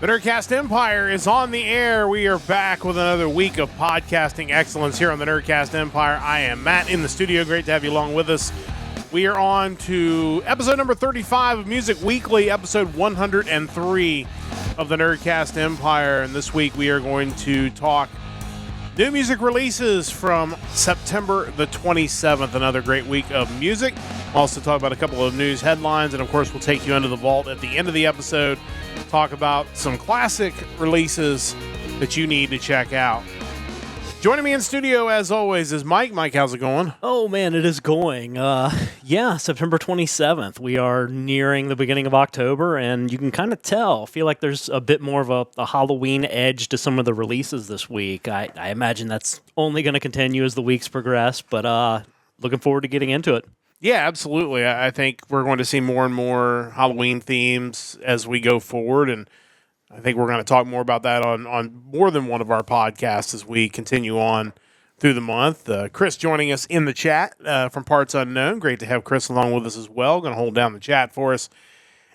The Nerdcast Empire is on the air. We are back with another week of podcasting excellence here on the Nerdcast Empire. I am Matt in the studio. Great to have you along with us. We are on to episode number 35 of Music Weekly, episode 103 of the Nerdcast Empire. And this week we are going to talk new music releases from September the 27th. Another great week of music. Also talk about a couple of news headlines. And of course, we'll take you into the vault at the end of the episode. Talk about some classic releases that you need to check out. Joining me in studio, as always, is Mike. Mike, how's it going? Oh, man, it is going. September 27th. We are nearing the beginning of October, and you can kind of tell. I feel like there's a bit more of a Halloween edge to some of the releases this week. I imagine that's only going to continue as the weeks progress, but looking forward to getting into it. Yeah, absolutely. I think we're going to see more and more Halloween themes as we go forward, and I think we're going to talk more about that on more than one of our podcasts as we continue on through the month. Chris joining us in the chat from Parts Unknown. Great to have Chris along with us as well. Going to hold down the chat for us.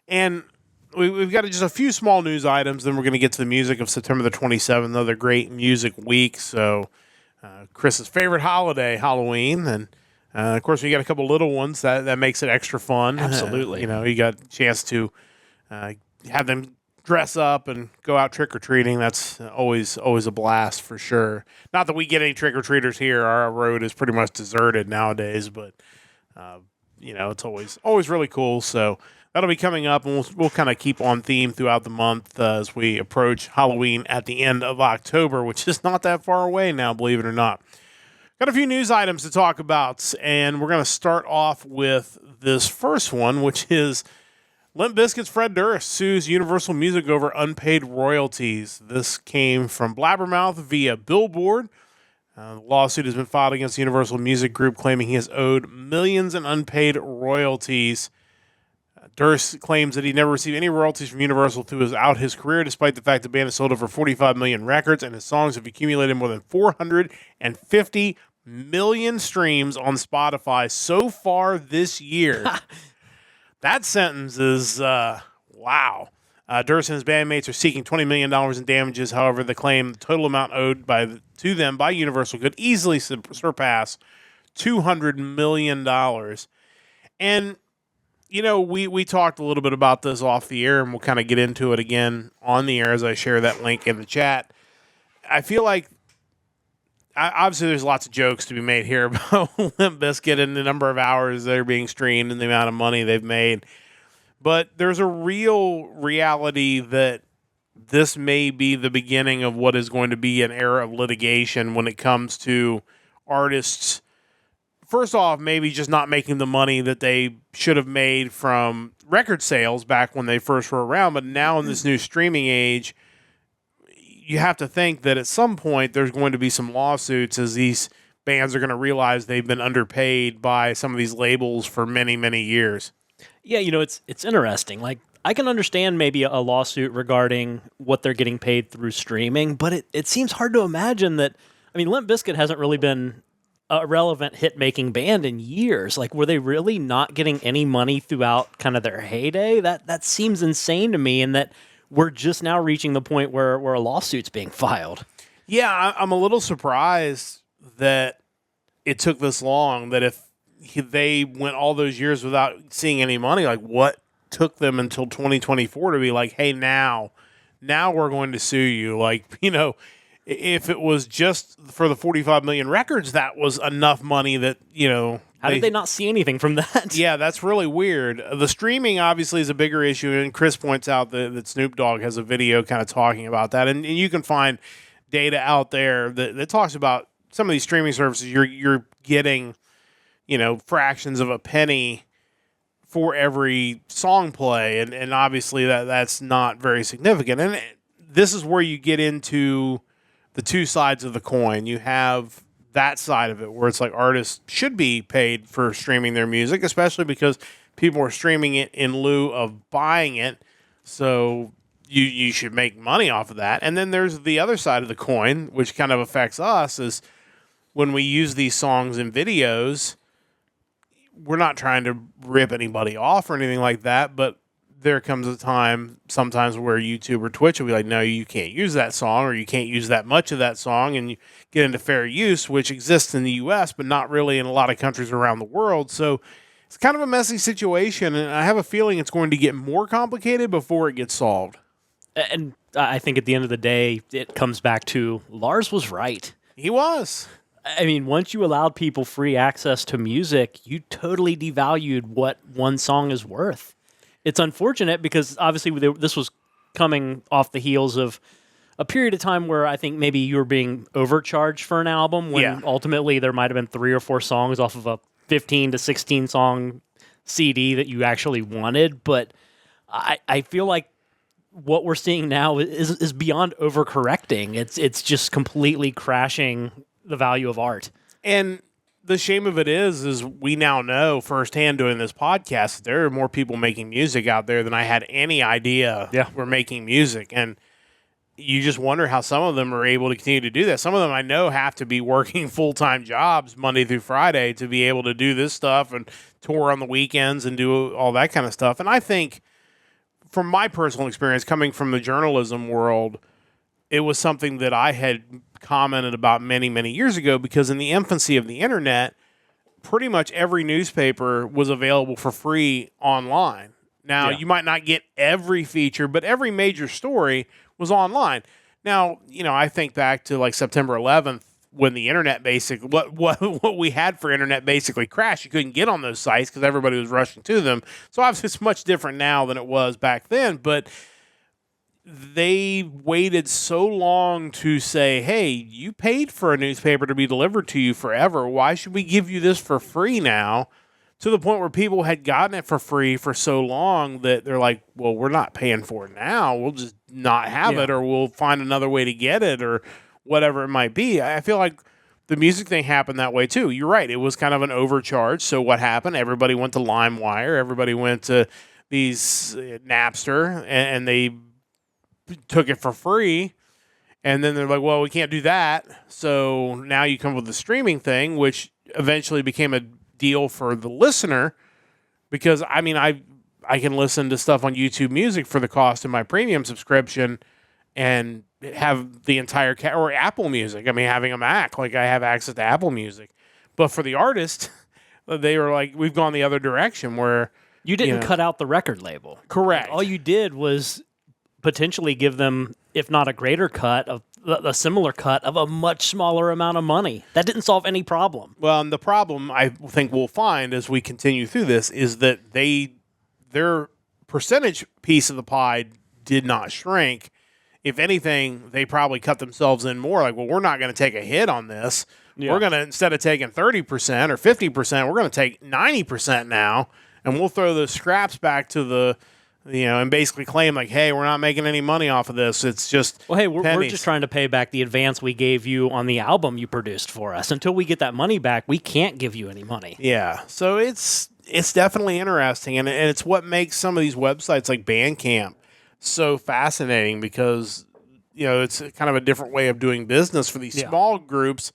And we've got just a few small news items, then we're going to get to the music of September the 27th, another great music week. So Chris's favorite holiday, Halloween, and of course, we got a couple little ones that makes it extra fun. Absolutely. You got a chance to have them dress up and go out trick-or-treating. That's always a blast for sure. Not that we get any trick-or-treaters here. Our road is pretty much deserted nowadays, but it's always really cool. So that'll be coming up, and we'll kind of keep on theme throughout the month as we approach Halloween at the end of October, which is not that far away now, believe it or not. Got a few news items to talk about, and we're going to start off with this first one, which is Limp Bizkit's Fred Durst sues Universal Music over unpaid royalties. This came from Blabbermouth via Billboard. The lawsuit has been filed against Universal Music Group, claiming he has owed millions in unpaid royalties. Durst claims that he never received any royalties from Universal throughout his career, despite the fact the band has sold over 45 million records, and his songs have accumulated more than 450 million streams on Spotify so far this year. That sentence is, wow. Durst and his bandmates are seeking $20 million in damages. However, they claim the total amount owed to them by Universal could easily surpass $200 million. And we talked a little bit about this off the air, and we'll kind of get into it again on the air as I share that link in the chat. I feel like, obviously, there's lots of jokes to be made here about Limp Bizkit and the number of hours they're being streamed and the amount of money they've made. But there's a real reality that this may be the beginning of what is going to be an era of litigation when it comes to artists. First off, maybe just not making the money that they should have made from record sales back when they first were around. But now in this new streaming age, you have to think that at some point there's going to be some lawsuits as these bands are going to realize they've been underpaid by some of these labels for many, many years. Yeah, it's interesting. Like, I can understand maybe a lawsuit regarding what they're getting paid through streaming, but it seems hard to imagine that. I mean, Limp Bizkit hasn't really been a relevant hit-making band in years. Like, were they really not getting any money throughout kind of their heyday? That seems insane to me, and that we're just now reaching the point where a lawsuit's being filed. Yeah, I'm a little surprised that it took this long, that if they went all those years without seeing any money, like what took them until 2024 to be like, hey, now we're going to sue you. Like, if it was just for the 45 million records, that was enough money that, How did they not see anything from that? Yeah, that's really weird. The streaming obviously is a bigger issue, and Chris points out that Snoop Dogg has a video kind of talking about that, and you can find data out there that talks about some of these streaming services. You're getting, fractions of a penny for every song play, and obviously that's not very significant. And this is where you get into the two sides of the coin. You have that side of it where it's like artists should be paid for streaming their music, especially because people are streaming it in lieu of buying it. So you should make money off of that. And then there's the other side of the coin, which kind of affects us, is when we use these songs in videos, we're not trying to rip anybody off or anything like that, but there comes a time sometimes where YouTube or Twitch will be like, no, you can't use that song, or you can't use that much of that song, and you get into fair use, which exists in the U.S., but not really in a lot of countries around the world. So it's kind of a messy situation, and I have a feeling it's going to get more complicated before it gets solved. And I think at the end of the day, it comes back to Lars was right. He was. I mean, once you allowed people free access to music, you totally devalued what one song is worth. It's unfortunate because obviously this was coming off the heels of a period of time where I think maybe you were being overcharged for an album when ultimately there might have been 3 or 4 songs off of a 15 to 16 song CD that you actually wanted. But I feel like what we're seeing now is beyond overcorrecting. It's just completely crashing the value of art. And the shame of it is we now know firsthand doing this podcast that there are more people making music out there than I had any idea were making music. And you just wonder how some of them are able to continue to do that. Some of them I know have to be working full-time jobs Monday through Friday to be able to do this stuff and tour on the weekends and do all that kind of stuff. And I think from my personal experience coming from the journalism world, it was something that I had commented about many, many years ago, because in the infancy of the internet, pretty much every newspaper was available for free online. Now, you might not get every feature, but every major story was online. Now, I think back to like September 11th when the internet what we had for internet basically crashed. You couldn't get on those sites because everybody was rushing to them. So obviously it's much different now than it was back then, but they waited so long to say, hey, you paid for a newspaper to be delivered to you forever. Why should we give you this for free now? To the point where people had gotten it for free for so long that they're like, well, we're not paying for it now. We'll just not have it, or we'll find another way to get it, or whatever it might be. I feel like the music thing happened that way too. You're right. It was kind of an overcharge. So what happened? Everybody went to LimeWire. Everybody went to these Napster, and they took it for free, and then they're like, well, we can't do that. So now you come with the streaming thing, which eventually became a deal for the listener, because I mean, I can listen to stuff on YouTube Music for the cost of my premium subscription and have the entire or Apple Music. I mean, having a Mac, like I have access to Apple Music. But for the artist, they were like, we've gone the other direction where you didn't cut out the record label. Correct. All you did was potentially give them, if not a greater cut, of a similar cut of a much smaller amount of money. That didn't solve any problem. Well, and the problem I think we'll find as we continue through this is that their percentage piece of the pie did not shrink. If anything, they probably cut themselves in more. Like, well, we're not going to take a hit on this. Yeah. We're going to, instead of taking 30% or 50%, we're going to take 90% now, and we'll throw those scraps back to the, and basically claim like, hey, we're not making any money off of this. It's just we're just trying to pay back the advance we gave you on the album you produced for us. Until we get that money back, we can't give you any money. Yeah, so it's definitely interesting, and it's what makes some of these websites like Bandcamp so fascinating, because it's kind of a different way of doing business for these small groups,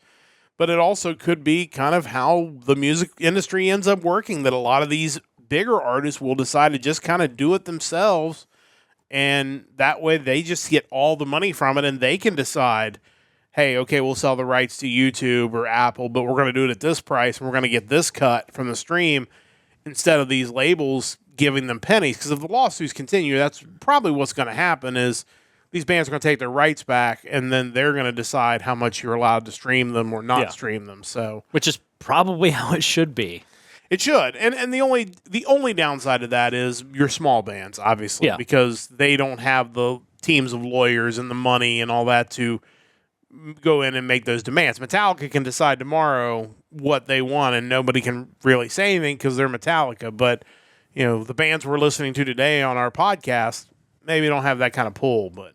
but it also could be kind of how the music industry ends up working, that a lot of these bigger artists will decide to just kind of do it themselves, and that way they just get all the money from it, and they can decide, hey, okay, we'll sell the rights to YouTube or Apple, but we're going to do it at this price, and we're going to get this cut from the stream, instead of these labels giving them pennies. Because if the lawsuits continue, that's probably what's going to happen, is these bands are going to take their rights back, and then they're going to decide how much you're allowed to stream them or not stream them. So, which is probably how it should be. It should, and the only downside of that is your small bands, obviously, because they don't have the teams of lawyers and the money and all that to go in and make those demands. Metallica can decide tomorrow what they want, and nobody can really say anything because they're Metallica. But the bands we're listening to today on our podcast maybe don't have that kind of pull. But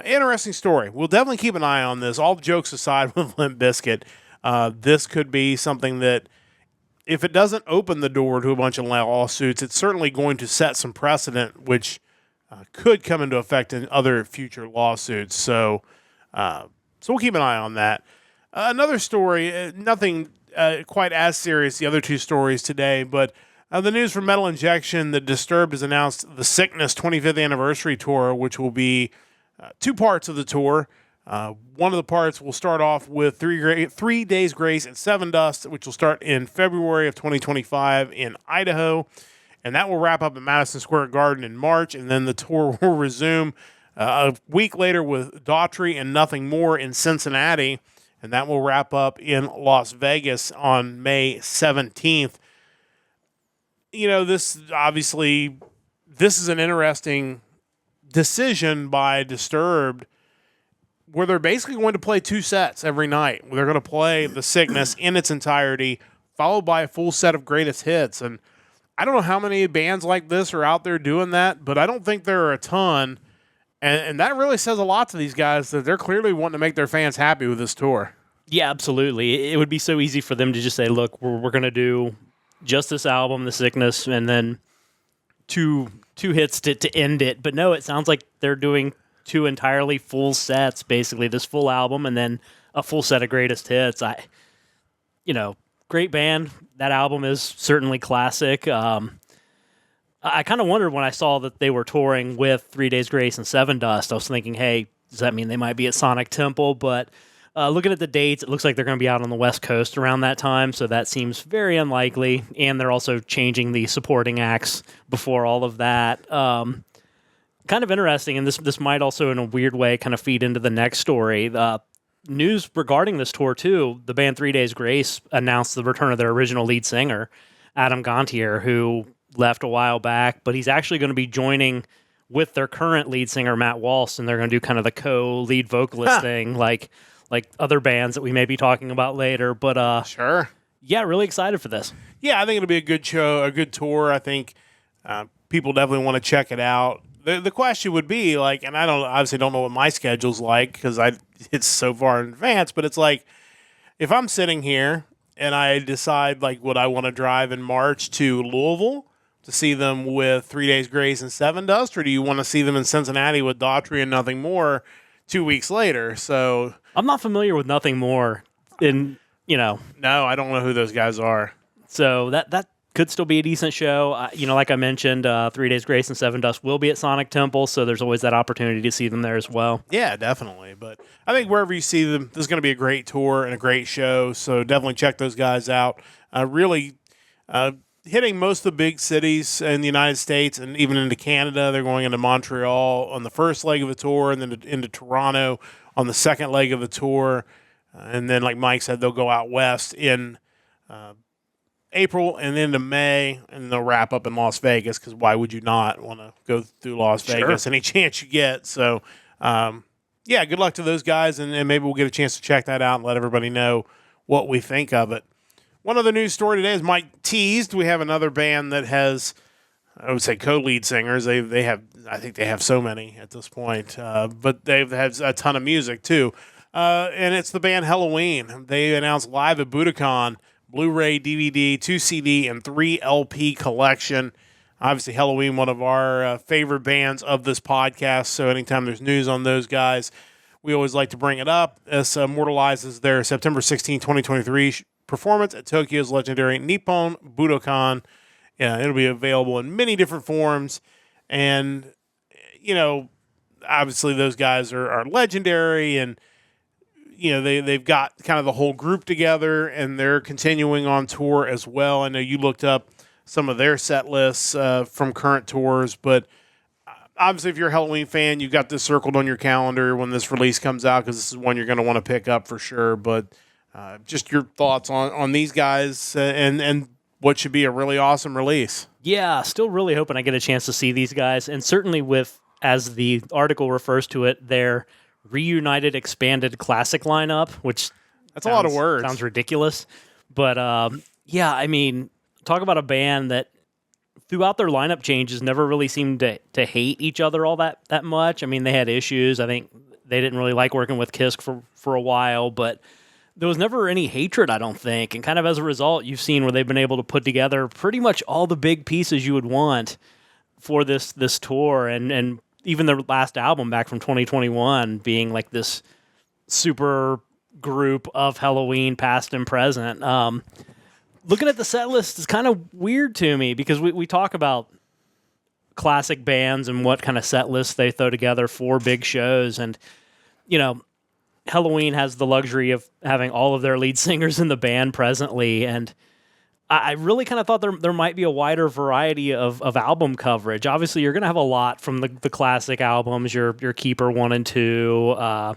interesting story. We'll definitely keep an eye on this. All jokes aside with Limp Bizkit, this could be something that, if it doesn't open the door to a bunch of lawsuits, it's certainly going to set some precedent, which could come into effect in other future lawsuits. So we'll keep an eye on that. Another story, nothing quite as serious, the other two stories today, but The news from Metal Injection that Disturbed has announced the Sickness 25th Anniversary Tour, which will be 2 parts of the tour. One of the parts will start off with 3 Days Grace and 7 Dust, which will start in February of 2025 in Idaho. And that will wrap up at Madison Square Garden in March. And then the tour will resume a week later with Daughtry and Nothing More in Cincinnati. And that will wrap up in Las Vegas on May 17th. You know, this is an interesting decision by Disturbed, where they're basically going to play 2 sets every night. They're going to play The Sickness in its entirety, followed by a full set of greatest hits. And I don't know how many bands like this are out there doing that, but I don't think there are a ton. And that really says a lot to these guys, that they're clearly wanting to make their fans happy with this tour. Yeah, absolutely. It would be so easy for them to just say, look, we're going to do just this album, The Sickness, and then two hits to end it. But no, it sounds like they're doing 2 entirely full sets, basically this full album and then a full set of greatest hits. Great band. That album is certainly classic. I kind of wondered when I saw that they were touring with 3 Days Grace and 7 Dust. I was thinking, hey, does that mean they might be at Sonic Temple? But looking at the dates, it looks like they're going to be out on the West Coast around that time, so that seems very unlikely. And they're also changing the supporting acts before all of that. Kind of interesting, and this might also, in a weird way, kind of feed into the next story. News regarding this tour, too, the band 3 Days Grace announced the return of their original lead singer, Adam Gontier, who left a while back, but he's actually going to be joining with their current lead singer, Matt Walsh, and they're going to do kind of the co-lead vocalist thing, like other bands that we may be talking about later. But sure. Yeah, really excited for this. Yeah, I think it'll be a good show, a good tour. I think people definitely want to check it out. The question would be, like, and I obviously don't know what my schedule's like because it's so far in advance, but it's like, if I'm sitting here and I decide, like, would I want to drive in March to Louisville to see them with 3 Days Grace and 7 Dust, or do you want to see them in Cincinnati with Daughtry and Nothing More 2 weeks later? So I'm not familiar with Nothing More No, I don't know who those guys are. So that could still be a decent show. Like I mentioned, 3 Days Grace and 7 Dust will be at Sonic Temple, so there's always that opportunity to see them there as well. Yeah, definitely. But I think wherever you see them, this is going to be a great tour and a great show, so definitely check those guys out. Really hitting most of the big cities in the United States and even into Canada. They're going into Montreal on the first leg of the tour and then into Toronto on the second leg of the tour. And then, like Mike said, they'll go out west in April and into May, and they'll wrap up in Las Vegas, because why would you not want to go through Las Vegas any chance you get? So, good luck to those guys, and maybe we'll get a chance to check that out and let everybody know what we think of it. One other news story today, as Mike teased, we have another band that has, I would say, co-lead singers. I think they have so many at this point, but they've had a ton of music too. And it's the band Helloween. They announced live at Budokan, Blu-ray, DVD, 2 CD, and 3 LP collection. Obviously, Helloween, one of our favorite bands of this podcast, so anytime there's news on those guys, we always like to bring it up. This immortalizes their September 16, 2023 performance at Tokyo's legendary Nippon Budokan. It'll be available in many different forms, and, obviously those guys are legendary, and they've got kind of the whole group together, and they're continuing on tour as well. I know you looked up some of their set lists from current tours, but obviously if you're a Helloween fan, you've got this circled on your calendar when this release comes out, because this is one you're going to want to pick up for sure. But just your thoughts on these guys and what should be a really awesome release. Yeah, still really hoping I get a chance to see these guys, and certainly with, as the article refers to it, their reunited expanded classic lineup, which that's a lot of words. Sounds ridiculous, but talk about a band that throughout their lineup changes never really seemed to hate each other all that much. I mean, they had issues. I think they didn't really like working with Kiss for a while, but there was never any hatred, I don't think. And kind of as a result, you've seen where they've been able to put together pretty much all the big pieces you would want for this tour, and even their last album back from 2021 being like this super group of Helloween past and present. looking at the set list is kind of weird to me because we talk about classic bands and what kind of set lists they throw together for big shows. And, Halloween has the luxury of having all of their lead singers in the band presently. And I really kind of thought there might be a wider variety of album coverage. Obviously, you're going to have a lot from the classic albums, your Keeper 1 and 2,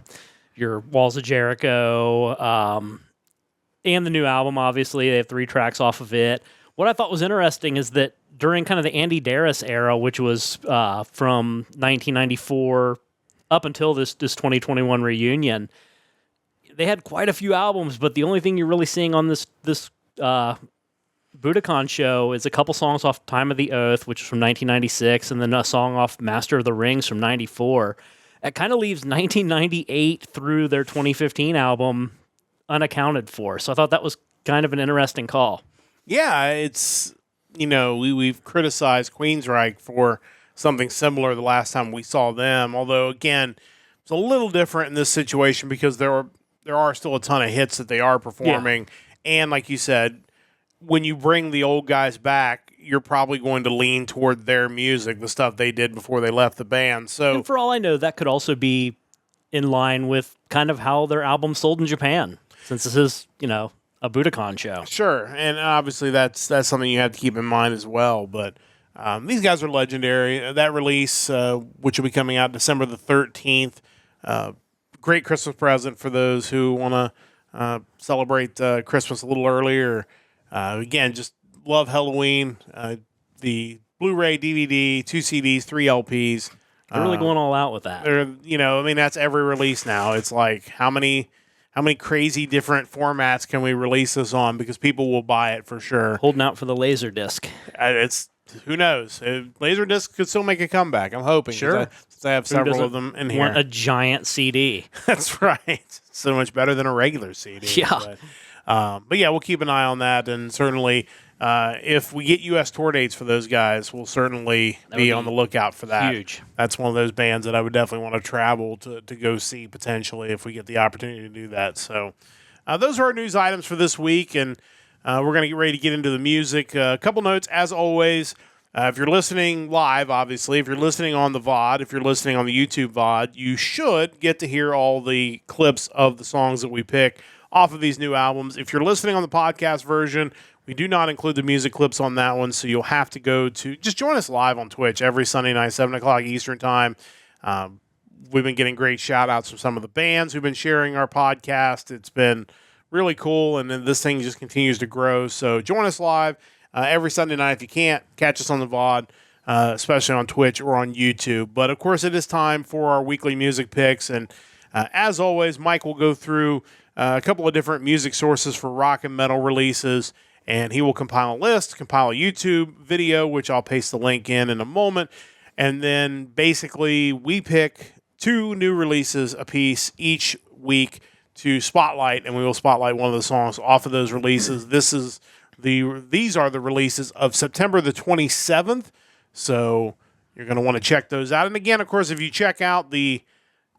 your Walls of Jericho, and the new album, obviously. They have 3 tracks off of it. What I thought was interesting is that during kind of the Andy Darris era, which was from 1994 up until this 2021 reunion, they had quite a few albums, but the only thing you're really seeing on this Budokan show is a couple songs off Time of the Oath, which is from 1996, and then a song off Master of the Rings from 94. It kind of leaves 1998 through their 2015 album unaccounted for. So I thought that was kind of an interesting call. Yeah, it's, we've criticized Queensryche for something similar the last time we saw them, although, again, it's a little different in this situation because there are still a ton of hits that they are performing, and like you said, when you bring the old guys back, you're probably going to lean toward their music, the stuff they did before they left the band. So, and for all I know, that could also be in line with kind of how their album sold in Japan, since this is, a Budokan show. Sure, and obviously that's something you have to keep in mind as well. But these guys are legendary. That release, which will be coming out December the 13th, great Christmas present for those who want to celebrate Christmas a little earlier. Again, just love Halloween. The Blu-ray, DVD, 2 CDs, 3 LPs. They're really going all out with that. That's every release now. It's like how many crazy different formats can we release this on? Because people will buy it for sure. Holding out for the Laserdisc. It's who knows? Laserdisc could still make a comeback. I'm hoping. Sure. Since I have several of them in here. Want a giant CD? That's right. So much better than a regular CD. Yeah. But yeah, we'll keep an eye on that, and certainly if we get U.S. tour dates for those guys, we'll certainly be on the lookout for that. Huge. That's one of those bands that I would definitely want to travel to go see potentially if we get the opportunity to do that. So those are our news items for this week, and we're going to get ready to get into the music. A couple notes, as always. If you're listening live, obviously, if you're listening on the VOD, if you're listening on the YouTube VOD, you should get to hear all the clips of the songs that we pick off of these new albums. If you're listening on the podcast version, we do not include the music clips on that one, so you'll have to just join us live on Twitch every Sunday night, 7 o'clock Eastern Time. We've been getting great shout-outs from some of the bands who've been sharing our podcast. It's been really cool, and then this thing just continues to grow. So join us live every Sunday night. If you can't, catch us on the VOD, especially on Twitch or on YouTube. But, of course, it is time for our weekly music picks, and as always, Mike will go through a couple of different music sources for rock and metal releases, and he will compile a list, compile a YouTube video, which I'll paste the link in a moment, and then basically we pick 2 new releases a piece each week to spotlight, and we will spotlight one of the songs off of those releases. These are the releases of September the 27th, so you're going to want to check those out. And again, of course, if you check out the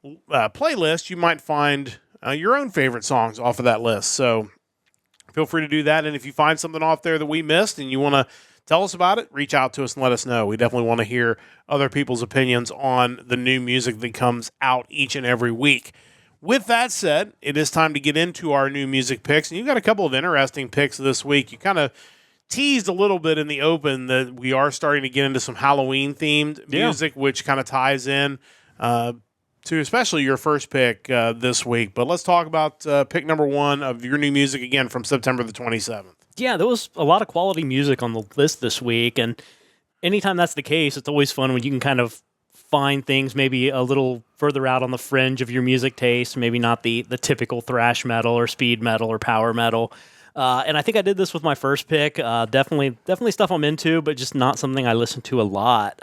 playlist, you might find your own favorite songs off of that list. So feel free to do that. And if you find something off there that we missed and you want to tell us about it, reach out to us and let us know. We definitely want to hear other people's opinions on the new music that comes out each and every week. With that said, it is time to get into our new music picks. And you've got a couple of interesting picks this week. You kind of teased a little bit in the open that we are starting to get into some Halloween-themed music, which kind of ties in to especially your first pick this week. But let's talk about pick number 1 of your new music, again, from September the 27th. Yeah, there was a lot of quality music on the list this week, and anytime that's the case, it's always fun when you can kind of find things maybe a little further out on the fringe of your music taste, maybe not the typical thrash metal or speed metal or power metal. And I think I did this with my first pick. Definitely stuff I'm into, but just not something I listen to a lot.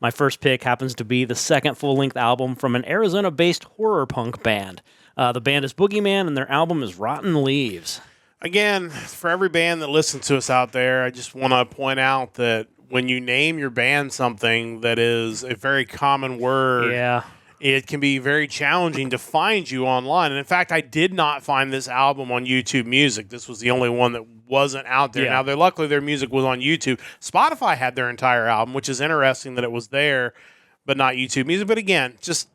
My first pick happens to be the second full-length album from an Arizona-based horror punk band. The band is Boogeyman, and their album is Rotten Leaves. Again, for every band that listens to us out there, I just want to point out that when you name your band something that is a very common word, it can be very challenging to find you online. And in fact, I did not find this album on YouTube Music. This was the only one that wasn't out there. Yeah. Now, luckily, their music was on YouTube. Spotify had their entire album, which is interesting that it was there, but not YouTube Music. But again, just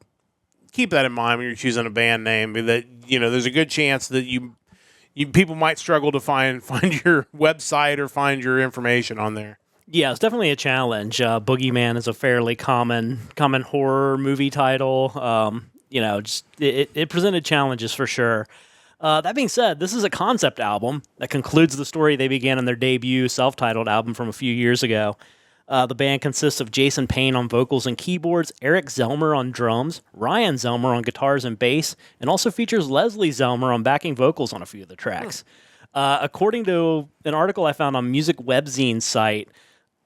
keep that in mind when you're choosing a band name. That there's a good chance that you people might struggle to find your website or find your information on there. Yeah, it's definitely a challenge. Boogeyman is a fairly common horror movie title. It presented challenges for sure. That being said, this is a concept album that concludes the story they began in their debut self-titled album from a few years ago. The band consists of Jason Payne on vocals and keyboards, Eric Zelmer on drums, Ryan Zelmer on guitars and bass, and also features Leslie Zelmer on backing vocals on a few of the tracks. According to an article I found on Music Webzine's site,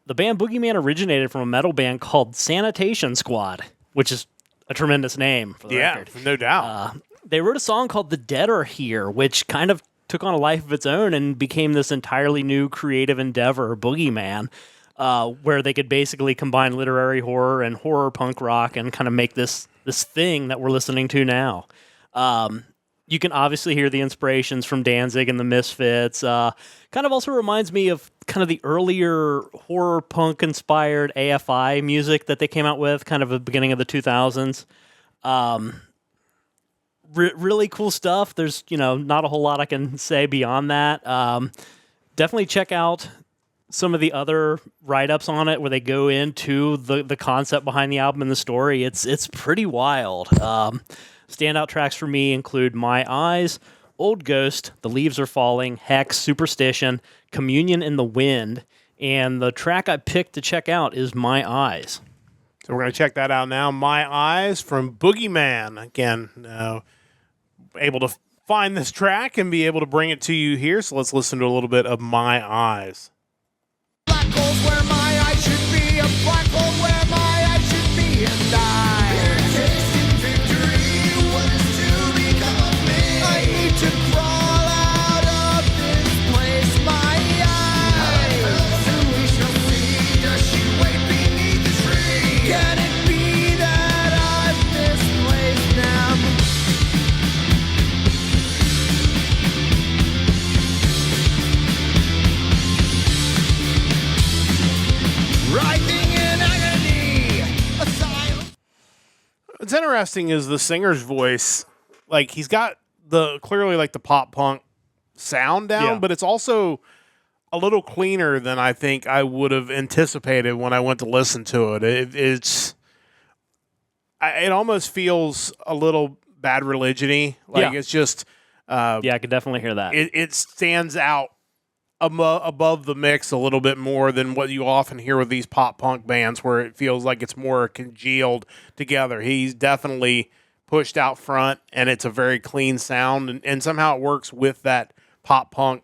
the band Boogeyman originated from a metal band called Sanitation Squad, which is a tremendous name for the record. Yeah, no doubt. They wrote a song called The Dead Are Here, which kind of took on a life of its own and became this entirely new creative endeavor, Boogeyman, where they could basically combine literary horror and horror punk rock and kind of make this thing that we're listening to now. You can obviously hear the inspirations from Danzig and the Misfits. Kind of also reminds me of kind of the earlier horror punk inspired AFI music that they came out with, kind of the beginning of the 2000s. Really cool stuff. There's not a whole lot I can say beyond that. Definitely check out some of the other write-ups on it where they go into the concept behind the album and the story. It's pretty wild. Standout tracks for me include My Eyes, Old Ghost, The Leaves Are Falling, Hex, Superstition, Communion in the Wind, and the track I picked to check out is My Eyes. So we're going to check that out now. My Eyes from Boogeyman. Again, able to find this track and be able to bring it to you here. So let's listen to a little bit of My Eyes. Black holes where my eyes should be, a black hole where my eyes should be, and I tasting victory. What is to become of me? I need to crawl out of this place. My eyes, and we shall see. Does she wait beneath the tree? Can it be that I've misplaced now? Writhing in agony, a silence. What's interesting is the singer's voice. Like, he's got clearly like the pop punk sound down, but it's also a little cleaner than I think I would have anticipated when I went to listen to it. It almost feels a little Bad Religion-y. Like, it's just I could definitely hear that. it stands out above the mix a little bit more than what you often hear with these pop punk bands, where it feels like it's more congealed together. He's definitely pushed out front, and it's a very clean sound, and somehow it works with that pop punk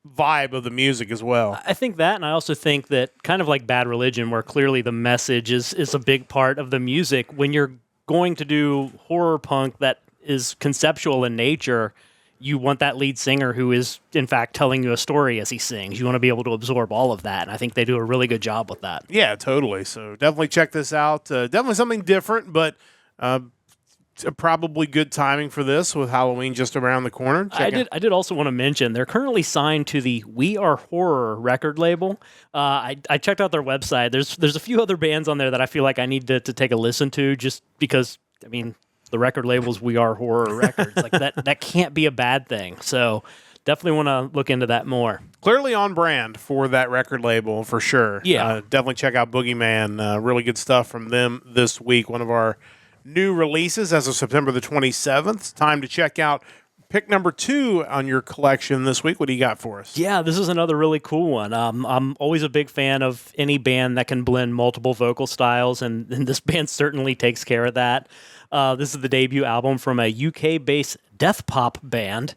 vibe of the music as well. I think that, and I also think that kind of like Bad Religion, where clearly the message is a big part of the music. When you're going to do horror punk that is conceptual in nature, you want that lead singer who is, in fact, telling you a story as he sings. You want to be able to absorb all of that, and I think they do a really good job with that. Yeah, totally. So definitely check this out. Definitely something different, but probably good timing for this with Halloween just around the corner. I did also want to mention they're currently signed to the We Are Horror record label. I checked out their website. There's a few other bands on there that I feel like I need to take a listen to, just because, I mean, the record label's We Are Horror Records. Like that can't be a bad thing. So definitely want to look into that more. Clearly on brand for that record label, for sure. Yeah. Definitely check out Boogeyman. Really good stuff from them this week. One of our new releases as of September the 27th. It's time to check out pick number 2 on your collection this week. What do you got for us? Yeah, this is another really cool one. I'm always a big fan of any band that can blend multiple vocal styles, and this band certainly takes care of that. This is the debut album from a UK-based death pop band.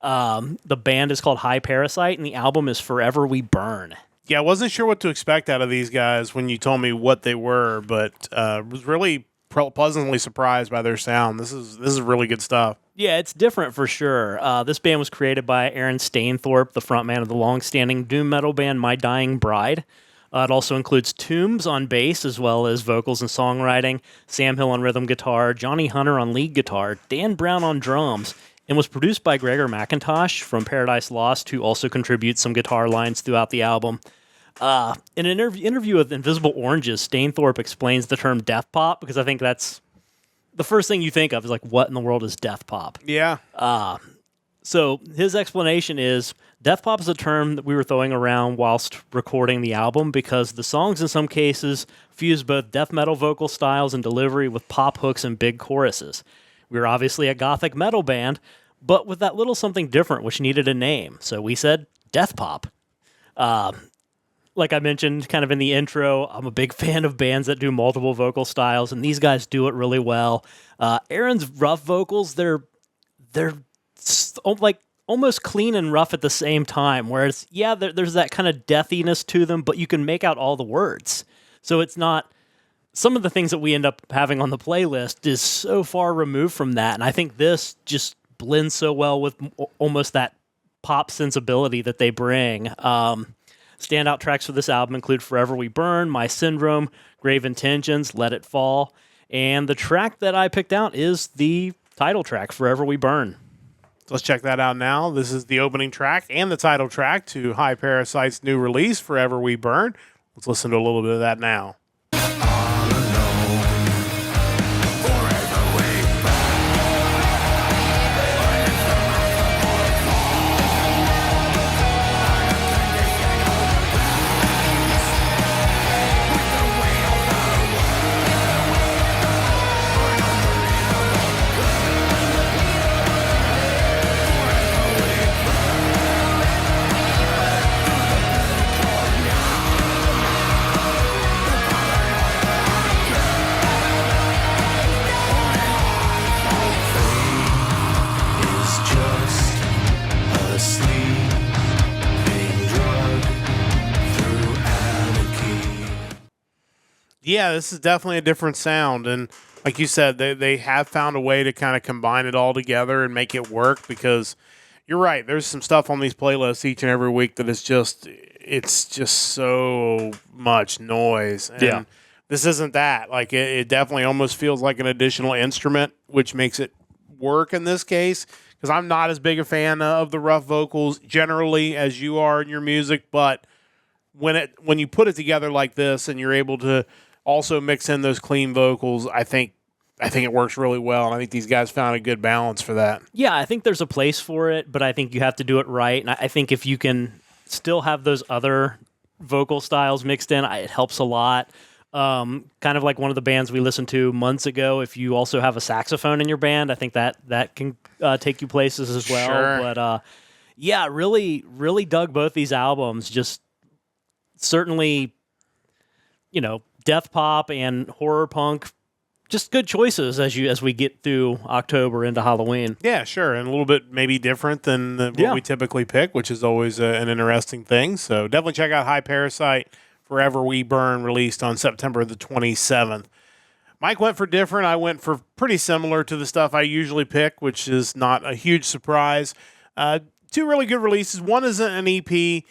The band is called Hi Parasite, and the album is Forever We Burn. Yeah, I wasn't sure what to expect out of these guys when you told me what they were, but was really pleasantly surprised by their sound. This is really good stuff. Yeah, it's different for sure. This band was created by Aaron Stainthorpe, the frontman of the long-standing doom metal band My Dying Bride. It also includes Toombs on bass, as well as vocals and songwriting, Sam Hill on rhythm guitar, Johnny Hunter on lead guitar, Dan Brown on drums, and was produced by Gregor McIntosh from Paradise Lost, who also contributes some guitar lines throughout the album. In an interview with Invisible Oranges, Stainthorpe explains the term death pop, because I think that's the first thing you think of is like, what in the world is death pop? Yeah. So his explanation is, death pop is a term that we were throwing around whilst recording the album because the songs in some cases fuse both death metal vocal styles and delivery with pop hooks and big choruses. We were obviously a gothic metal band, but with that little something different which needed a name. So we said death pop. Like I mentioned kind of in the intro, I'm a big fan of bands that do multiple vocal styles, and these guys do it really well. Aaron's rough vocals, they're like almost clean and rough at the same time, whereas, yeah, there's that kind of deathiness to them, but you can make out all the words. So it's not... Some of the things that we end up having on the playlist is so far removed from that, and I think this just blends so well with almost that pop sensibility that they bring. Standout tracks for this album include Forever We Burn, My Syndrome, Grave Intentions, Let It Fall, and the track that I picked out is the title track, Forever We Burn. So let's check that out now. This is the opening track and the title track to High Parasite's new release, Forever We Burn. Let's listen to a little bit of that now. Yeah, this is definitely a different sound. And like you said, they have found a way to kind of combine it all together and make it work, because you're right. There's some stuff on these playlists each and every week that is it's just so much noise. And this isn't that. Like it definitely almost feels like an additional instrument, which makes it work in this case, because I'm not as big a fan of the rough vocals generally as you are in your music. But when you put it together like this and you're able to also mix in those clean vocals, I think it works really well, and I think these guys found a good balance for that. Yeah, I think there's a place for it, but I think you have to do it right. And I think if you can still have those other vocal styles mixed in, it helps a lot. Kind of like one of the bands we listened to months ago, if you also have a saxophone in your band, I think that can take you places as well. Sure. But yeah, really, really dug both these albums. Just certainly, death pop and horror punk, just good choices as we get through October into Halloween. Yeah, sure, and a little bit maybe different than what we typically pick, which is always an interesting thing. So definitely check out High Parasite, Forever We Burn, released on September the 27th. Mike went for different. I went for pretty similar to the stuff I usually pick, which is not a huge surprise. Two really good releases. One is an EP,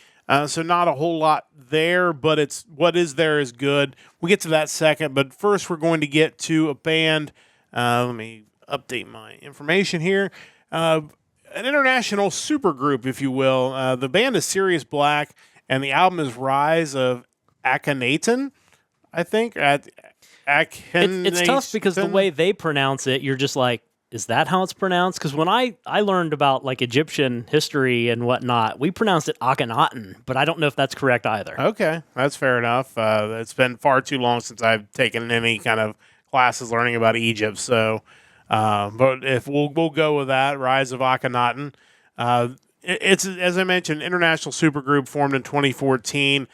so not a whole lot there, but what is there is good. We'll get to that second, but first we're going to get to a band. Let me update my information here. An international supergroup, if you will. The band is Sirius Black, and the album is Rise of Akhenaten, I think. It's tough because the way they pronounce it, you're just like, is that how it's pronounced? Because when I learned about like Egyptian history and whatnot, we pronounced it Akhenaten, but I don't know if that's correct either. Okay, that's fair enough. It's been far too long since I've taken any kind of classes learning about Egypt. So, but if we'll go with that, Rise of Akhenaten. It's, as I mentioned, international supergroup formed in 2014.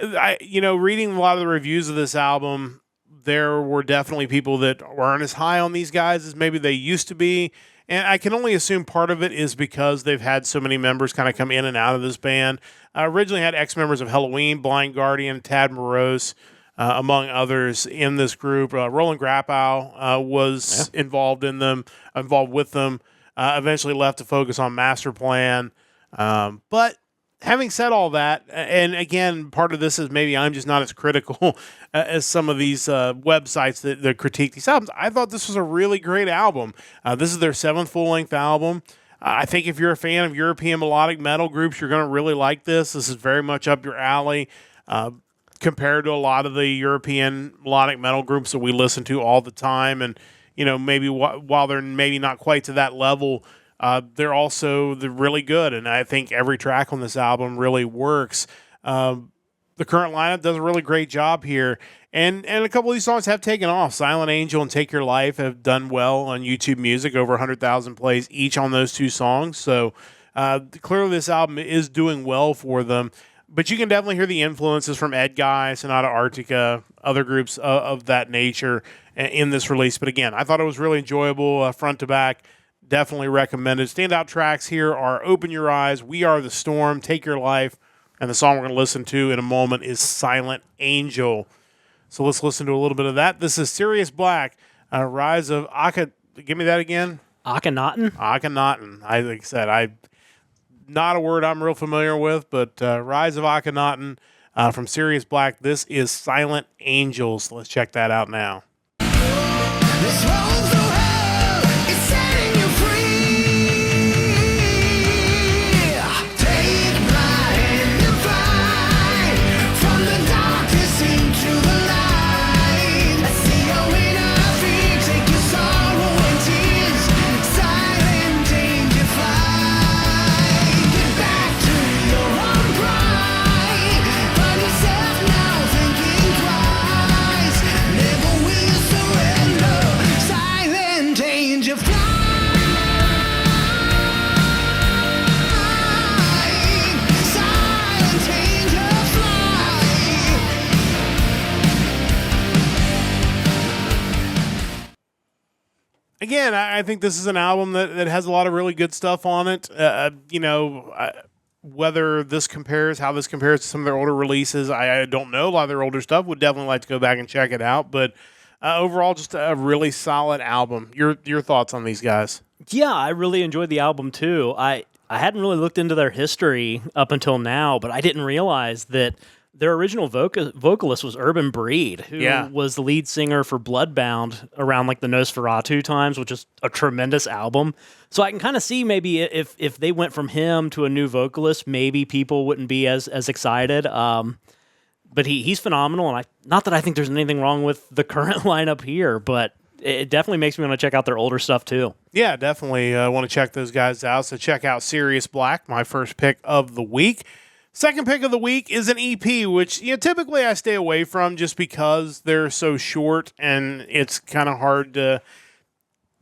Reading a lot of the reviews of this album, there were definitely people that weren't as high on these guys as maybe they used to be. And I can only assume part of it is because they've had so many members kind of come in and out of this band. Originally had ex-members of Halloween, Blind Guardian, Tad Morose, among others in this group. Roland Grappow was involved with them, eventually left to focus on Master Plan. But having said all that, and again, part of this is maybe I'm just not as critical as some of these websites that critique these albums. I thought this was a really great album. This is their 7th full-length album. I think if you're a fan of European melodic metal groups, you're going to really like this. This is very much up your alley compared to a lot of the European melodic metal groups that we listen to all the time. And, maybe while they're maybe not quite to that level, they're really good. And I think every track on this album really works. The current lineup does a really great job here. And a couple of these songs have taken off. Silent Angel and Take Your Life have done well on YouTube Music, over 100,000 plays each on those 2 songs. So clearly this album is doing well for them. But you can definitely hear the influences from Edguy, Sonata Arctica, other groups of that nature in this release. But again, I thought it was really enjoyable front to back. Definitely recommended. Standout tracks here are Open Your Eyes, We Are the Storm, Take Your Life, and the song we're going to listen to in a moment is Silent Angel. So let's listen to a little bit of that. This is Sirius Black, Rise of Give me that again. Akhenaten? Akhenaten. Like I said, not a word I'm real familiar with, but Rise of Akhenaten from Sirius Black. This is Silent Angels. Let's check that out now. This road's so hell, it's setting you free. Take my hand and fly from the darkness into the light. I see your inner fear, take your sorrow and tears. Silent angel fly. Get back to your own pride. Find yourself now thinking twice. Never will you surrender. Silent angel fly. Silent angel fly. Again, I think this is an album that has a lot of really good stuff on it. Whether this compares, how this compares to some of their older releases, I don't know. A lot of their older stuff, would definitely like to go back and check it out. But overall, just a really solid album. Your thoughts on these guys? Yeah, I really enjoyed the album too. I hadn't really looked into their history up until now, but I didn't realize that their original vocalist was Urban Breed, who was the lead singer for Bloodbound around like the Nosferatu times, which is a tremendous album. So I can kind of see maybe if they went from him to a new vocalist, maybe people wouldn't be as excited. But he's phenomenal, and not that I think there's anything wrong with the current lineup here, but it definitely makes me want to check out their older stuff too. Yeah, definitely want to check those guys out. So check out Sirius Black, my first pick of the week. Second pick of the week is an EP, which typically I stay away from just because they're so short and it's kind of hard to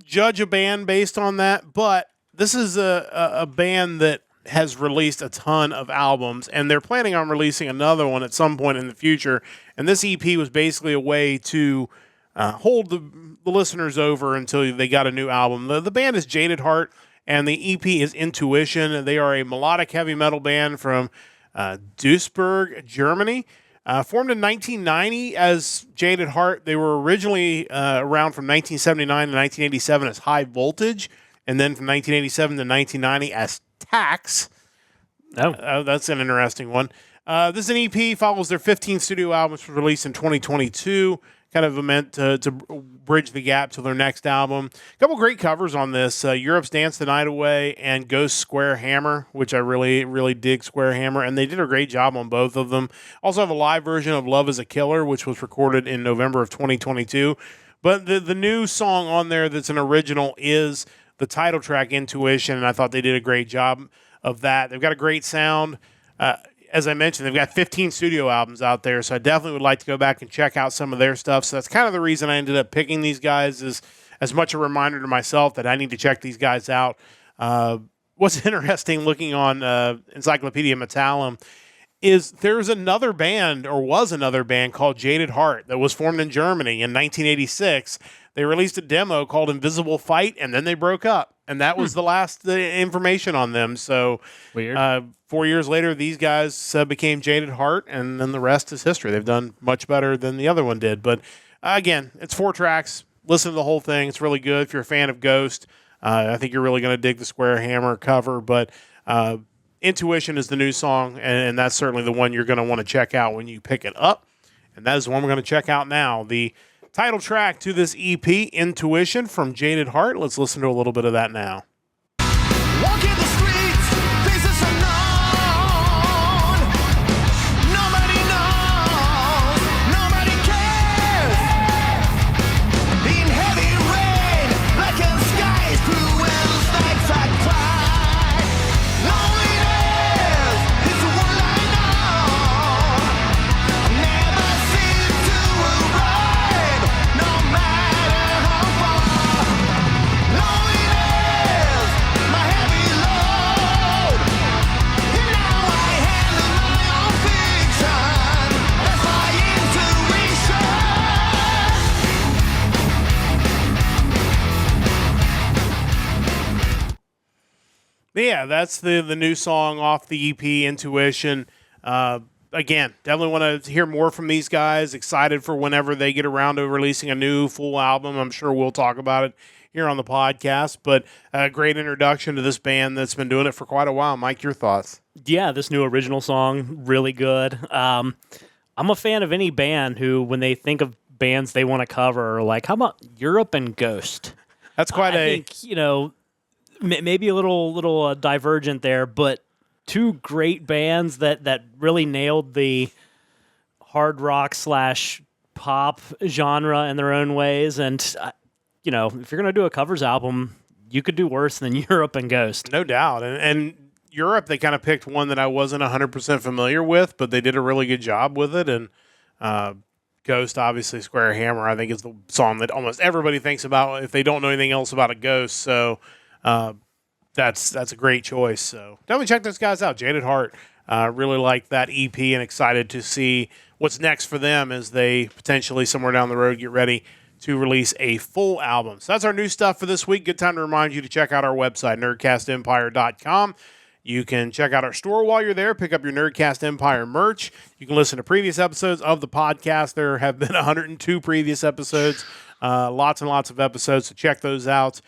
judge a band based on that. But this is a band that has released a ton of albums, and they're planning on releasing another one at some point in the future. And this EP was basically a way to hold the listeners over until they got a new album. The band is Jaded Heart, and the EP is Intuition. They are a melodic heavy metal band from Duisburg, Germany. Formed in 1990 as Jaded Heart. They were originally around from 1979 to 1987 as High Voltage, and then from 1987 to 1990 as Tax. That's an interesting one. This is an EP, follows their 15th studio album, which was released in 2022. Kind of meant to bridge the gap to their next album. A couple great covers on this. Europe's Dance the Night Away and Ghost Square Hammer, which I really, really dig Square Hammer, and they did a great job on both of them. Also have a live version of Love is a Killer, which was recorded in November of 2022. But the new song on there that's an original is the title track, Intuition, and I thought they did a great job of that. They've got a great sound. As I mentioned, they've got 15 studio albums out there, so I definitely would like to go back and check out some of their stuff. So that's kind of the reason I ended up picking these guys, is as much a reminder to myself that I need to check these guys out. What's interesting looking on Encyclopedia Metallum is there's another band, or was another band, called Jaded Heart that was formed in Germany in 1986. They released a demo called Invisible Fight, and then they broke up. And that was the last information on them. So Weird. 4 years later, these guys became Jaded Heart, and then the rest is history. They've done much better than the other one did. But again, it's 4 tracks. Listen to the whole thing. It's really good. If you're a fan of Ghost, I think you're really going to dig the Square Hammer cover. But Intuition is the new song, and that's certainly the one you're going to want to check out when you pick it up. And that is the one we're going to check out now. The title track to this EP, Intuition from Jaded Heart. Let's listen to a little bit of that now. Walking the streets, faces unknown. Nobody knows, nobody cares. In heavy rain, blackened skies, cruel nights I cry. Loneliness is the one I know. Never seem to arrive, no matter how far. Loneliness, my heavy load. And now I handle my own fiction. That's my intuition. Yeah, that's the new song off the EP, Intuition. Again, definitely want to hear more from these guys. Excited for whenever they get around to releasing a new full album. I'm sure we'll talk about it here on the podcast. But a great introduction to this band that's been doing it for quite a while. Mike, your thoughts? Yeah, this new original song, really good. I'm a fan of any band who, when they think of bands they want to cover, are like, how about Europe and Ghost? That's quite I think, maybe a little divergent there, but two great bands that really nailed the hard rock / pop genre in their own ways. And, if you're going to do a covers album, you could do worse than Europe and Ghost. No doubt. And Europe, they kind of picked one that I wasn't 100% familiar with, but they did a really good job with it. And Ghost, obviously, Square Hammer, I think is the song that almost everybody thinks about if they don't know anything else about a Ghost. So that's a great choice. So definitely check those guys out. Jaded Heart. Really like that EP and excited to see what's next for them as they potentially somewhere down the road get ready to release a full album. So that's our new stuff for this week. Good time to remind you to check out our website, nerdcastempire.com. You can check out our store while you're there. Pick up your Nerdcast Empire merch. You can listen to previous episodes of the podcast. There have been 102 previous episodes. Lots and lots of episodes, so check those out.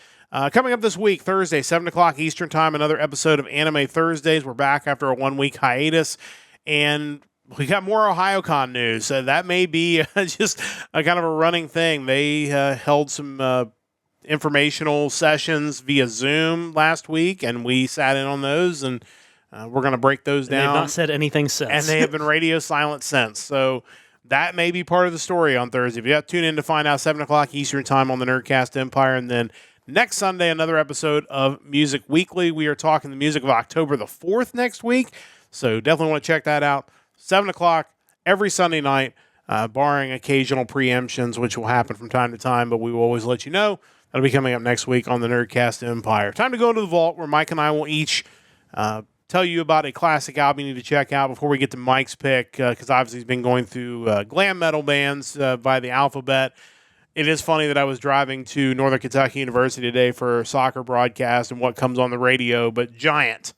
Coming up this week, Thursday, 7 o'clock Eastern Time, another episode of Anime Thursdays. We're back after a 1-week hiatus, and we got more OhioCon news. That may be just a kind of a running thing. They held some informational sessions via Zoom last week, and we sat in on those, and we're going to break those down. They've not said anything since. And they have been radio silent since. So that may be part of the story on Thursday. If you have to tune in to find out, 7 o'clock Eastern Time on the Nerdcast Empire, and then next Sunday, another episode of Music Weekly. We are talking the music of October the 4th next week, so definitely want to check that out. 7 o'clock every Sunday night, barring occasional preemptions, which will happen from time to time, but we will always let you know. That'll be coming up next week on the Nerdcast Empire. Time to go into the vault where Mike and I will each tell you about a classic album you need to check out before we get to Mike's pick, because obviously he's been going through glam metal bands by the alphabet. It is funny that I was driving to Northern Kentucky University today for a soccer broadcast, and what comes on the radio but Giant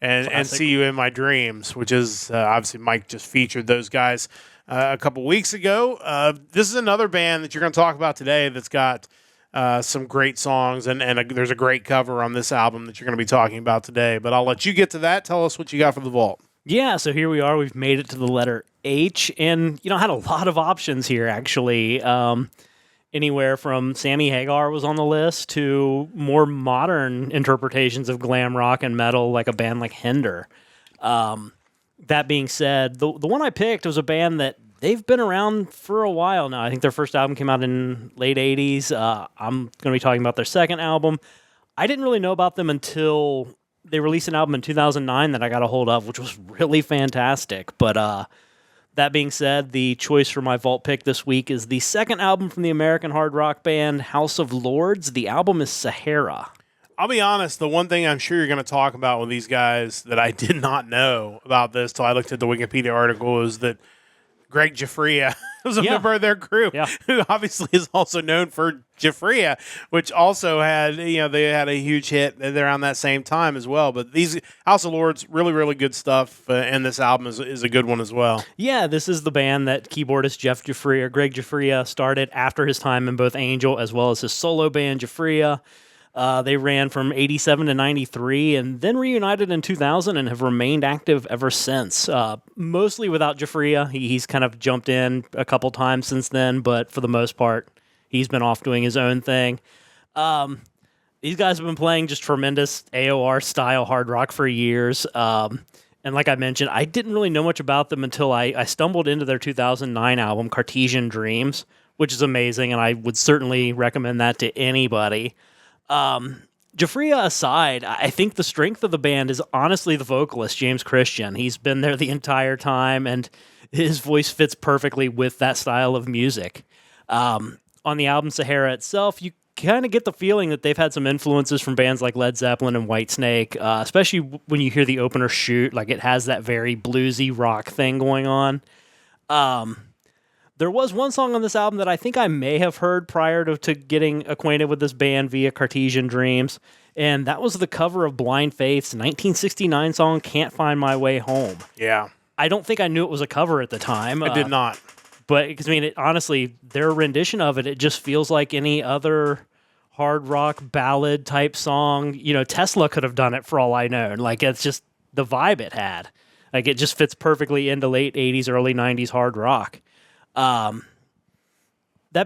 and See You in My Dreams, which is obviously Mike just featured those guys a couple weeks ago. This is another band that you're going to talk about today that's got some great songs, and there's a great cover on this album that you're going to be talking about today. But I'll let you get to that. Tell us what you got for the vault. Yeah, so here we are. We've made it to the letter H, and had a lot of options here, actually. Anywhere from Sammy Hagar was on the list to more modern interpretations of glam rock and metal, like a band like Hinder. That being said, the one I picked was a band that they've been around for a while now. I think their first album came out in late 80s. I'm going to be talking about their second album. I didn't really know about them until they released an album in 2009 that I got a hold of, which was really fantastic. But that being said, the choice for my vault pick this week is the second album from the American hard rock band House of Lords. The album is Sahara. I'll be honest, the one thing I'm sure you're going to talk about with these guys that I did not know about this till I looked at the Wikipedia article is that Greg Giuffria was a member of their group, who obviously is also known for Giuffria, which also had, they had a huge hit around that same time as well. But these House of Lords, really, really good stuff, and this album is a good one as well. Yeah, this is the band that keyboardist Greg Giuffria, started after his time in both Angel as well as his solo band Giuffria. They ran from 87 to 93 and then reunited in 2000 and have remained active ever since. Mostly without Jafria. He's kind of jumped in a couple times since then, but for the most part, he's been off doing his own thing. These guys have been playing just tremendous AOR-style hard rock for years. And like I mentioned, I didn't really know much about them until I stumbled into their 2009 album, Cartesian Dreams, which is amazing, and I would certainly recommend that to anybody. Jafria aside, I think the strength of the band is honestly the vocalist, James Christian. He's been there the entire time, and his voice fits perfectly with that style of music. On the album Sahara itself, you kind of get the feeling that they've had some influences from bands like Led Zeppelin and Whitesnake, especially when you hear the opener Shoot. Like, it has that very bluesy rock thing going on. There was one song on this album that I think I may have heard prior to getting acquainted with this band via Cartesian Dreams, and that was the cover of Blind Faith's 1969 song, Can't Find My Way Home. Yeah. I don't think I knew it was a cover at the time. I did not. But, because, I mean, honestly, their rendition of it, it just feels like any other hard rock ballad type song. You know, Tesla could have done it for all I know. Like, it's just the vibe it had. Like, it just fits perfectly into late 80s, early 90s hard rock. That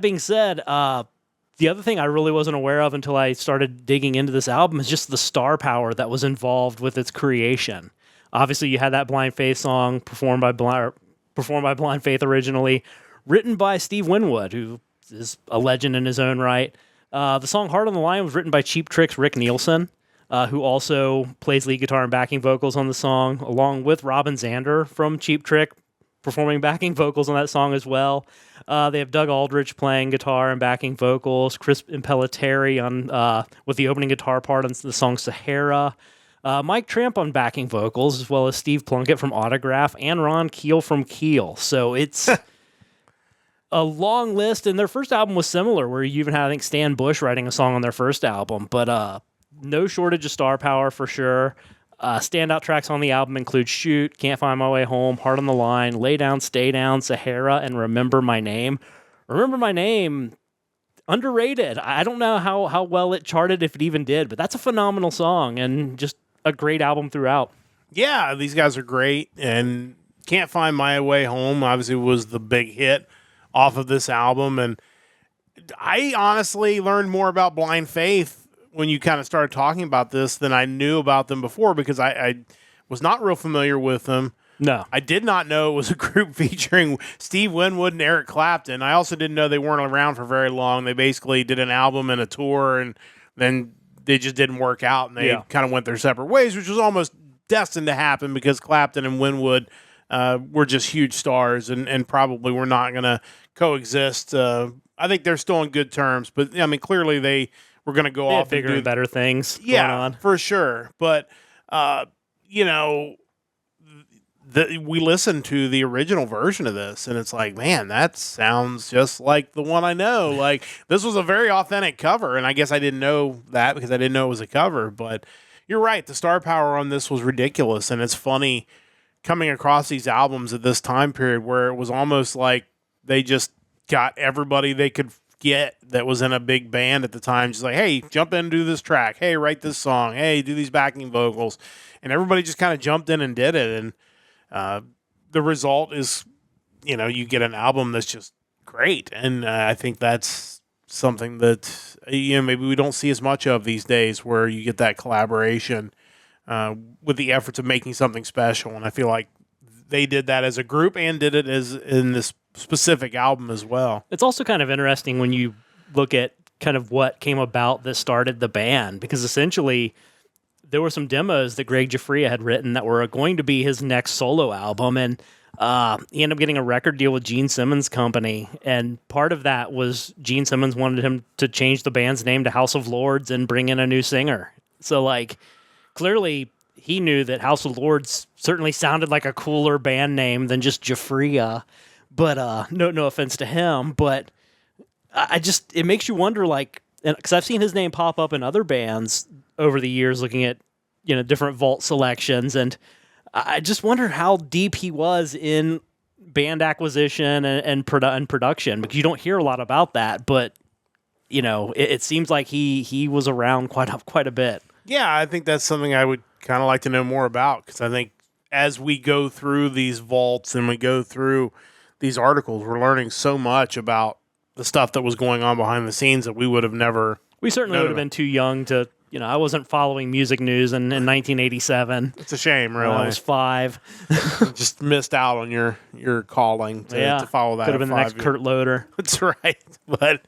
being said, the other thing I really wasn't aware of until I started digging into this album is just the star power that was involved with its creation. Obviously, you had that Blind Faith song performed by Blind Faith originally, written by Steve Winwood, who is a legend in his own right. The song Heart on the Line was written by Cheap Trick's Rick Nielsen, who also plays lead guitar and backing vocals on the song, along with Robin Zander from Cheap Trick, performing backing vocals on that song as well. They have Doug Aldrich playing guitar and backing vocals, Chris Impellitteri on with the opening guitar part on the song Sahara, Mike Tramp on backing vocals, as well as Steve Plunkett from Autograph and Ron Keel from Keel. So it's a long list, and their first album was similar, where you even had, I think, Stan Bush writing a song on their first album, but no shortage of star power for sure. Standout tracks on the album include Shoot, Can't Find My Way Home, Heart on the Line, Lay Down, Stay Down, Sahara, and Remember My Name. Remember My Name, underrated. I don't know how well it charted, if it even did, but that's a phenomenal song and just a great album throughout. Yeah, these guys are great, and Can't Find My Way Home obviously was the big hit off of this album, and I honestly learned more about Blind Faith when you kind of started talking about this than I knew about them before, because I was not real familiar with them. No. I did not know it was a group featuring Steve Winwood and Eric Clapton. I also didn't know they weren't around for very long. They basically did an album and a tour, and then they just didn't work out, and they kind of went their separate ways, which was almost destined to happen because Clapton and Winwood were just huge stars and probably were not going to coexist. I think they're still on good terms, but I mean, clearly they were going to go off bigger and better things going on. For sure. But, you know, we listened to the original version of this, and it's like, man, that sounds just like the one I know. Like, this was a very authentic cover, and I guess I didn't know that because I didn't know it was a cover. But you're right, the star power on this was ridiculous, and it's funny coming across these albums at this time period where it was almost like they just got everybody they could get that was in a big band at the time, just like, hey, jump in and do this track. Hey, write this song. Hey, do these backing vocals. And everybody just kind of jumped in and did it. And the result is, you know, you get an album that's just great. And I think that's something that, you know, maybe we don't see as much of these days, where you get that collaboration with the efforts of making something special. And I feel like they did that as a group and did it as in this specific album as well. It's also kind of interesting when you look at kind of what came about that started the band, because essentially there were some demos that Greg Jafria had written that were going to be his next solo album, and he ended up getting a record deal with Gene Simmons' company, and part of that was Gene Simmons wanted him to change the band's name to House of Lords and bring in a new singer. So, like, clearly he knew that House of Lords certainly sounded like a cooler band name than just Jafria. But no offense to him, but it makes you wonder, like, because I've seen his name pop up in other bands over the years, looking at, you know, different vault selections, and I just wonder how deep he was in band acquisition and production, because you don't hear a lot about that. But it seems like he was around quite a bit. Yeah, I think that's something I would kind of like to know more about, because I think as we go through these vaults and we go through these articles, we're learning so much about the stuff that was going on behind the scenes that we would have never. We certainly would have been too young to, I wasn't following music news in 1987. It's a shame, really. I was 5. Just missed out on your calling to follow that. Could have been the next Kurt Loder. That's right. But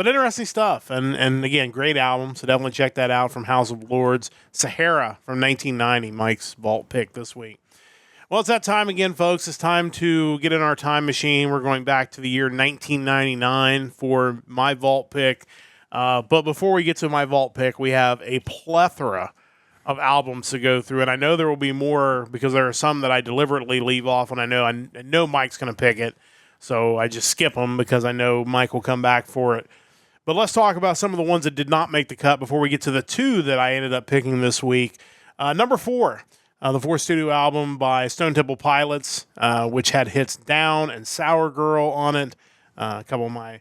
interesting stuff. And again, great album. So definitely check that out from House of Lords. Sahara from 1990, Mike's vault pick this week. Well, it's that time again, folks. It's time to get in our time machine. We're going back to the year 1999 for my vault pick. But before we get to my vault pick, we have a plethora of albums to go through. And I know there will be more, because there are some that I deliberately leave off when I know Mike's going to pick it. So I just skip them because I know Mike will come back for it. But let's talk about some of the ones that did not make the cut before we get to the 2 that I ended up picking this week. Number 4, the 4th studio album by Stone Temple Pilots, which had hits Down and Sour Girl on it. A couple of my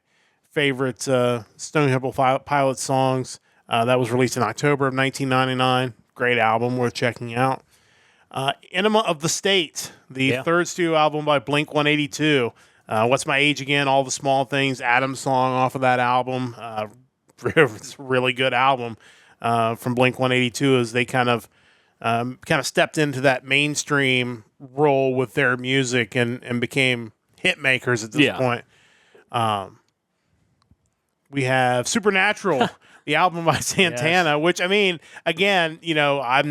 favorite Stone Temple Pilots songs. That was released in October of 1999. Great album, worth checking out. Enema of the State, the 3rd studio album by Blink-182. What's My Age Again? All the Small Things. Adam's song off of that album. It's a really good album from Blink-182 as they kind of stepped into that mainstream role with their music and became hit makers at this point. We have Supernatural, the album by Santana, which, I mean, again, I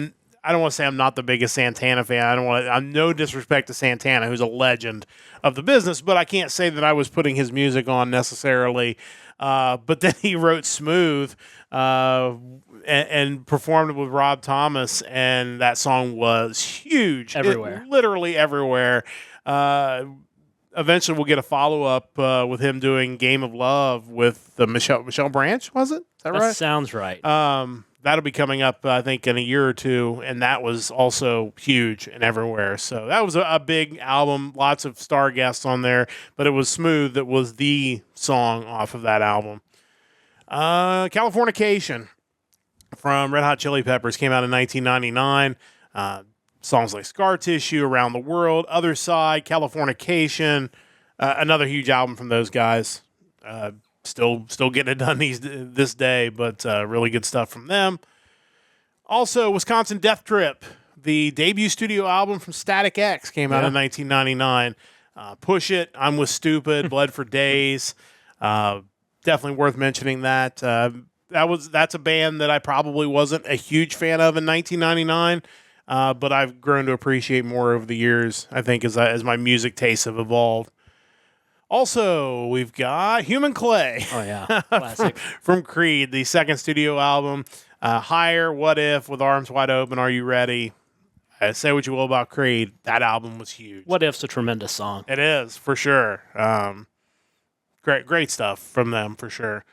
don't want to say I'm not the biggest Santana fan. I'm no disrespect to Santana, who's a legend of the business, but I can't say that I was putting his music on necessarily. But then he wrote Smooth and performed it with Rob Thomas, and that song was huge. Everywhere. Literally everywhere. Eventually we'll get a follow-up with him doing Game of Love with Michelle Branch, was it? Is that right? That sounds right. That'll be coming up, I think, in a year or two, and that was also huge and everywhere. So that was a big album, lots of star guests on there, but it was Smooth that was the song off of that album. Californication from Red Hot Chili Peppers came out in 1999. Songs like Scar Tissue, Around the World, Other Side, Californication, another huge album from those guys. Still getting it done this day, but really good stuff from them. Also, Wisconsin Death Trip, the debut studio album from Static X, came out in 1999. Push It, I'm With Stupid, Bled for Days. Definitely worth mentioning that. That's a band that I probably wasn't a huge fan of in 1999, but I've grown to appreciate more over the years, I think, as my music tastes have evolved. Also, we've got Human Clay. Oh, yeah. Classic. from Creed, the 2nd studio album. Higher, What If, With Arms Wide Open, Are You Ready? Say what you will about Creed. That album was huge. What If's a tremendous song. It is, for sure. Great stuff from them, for sure.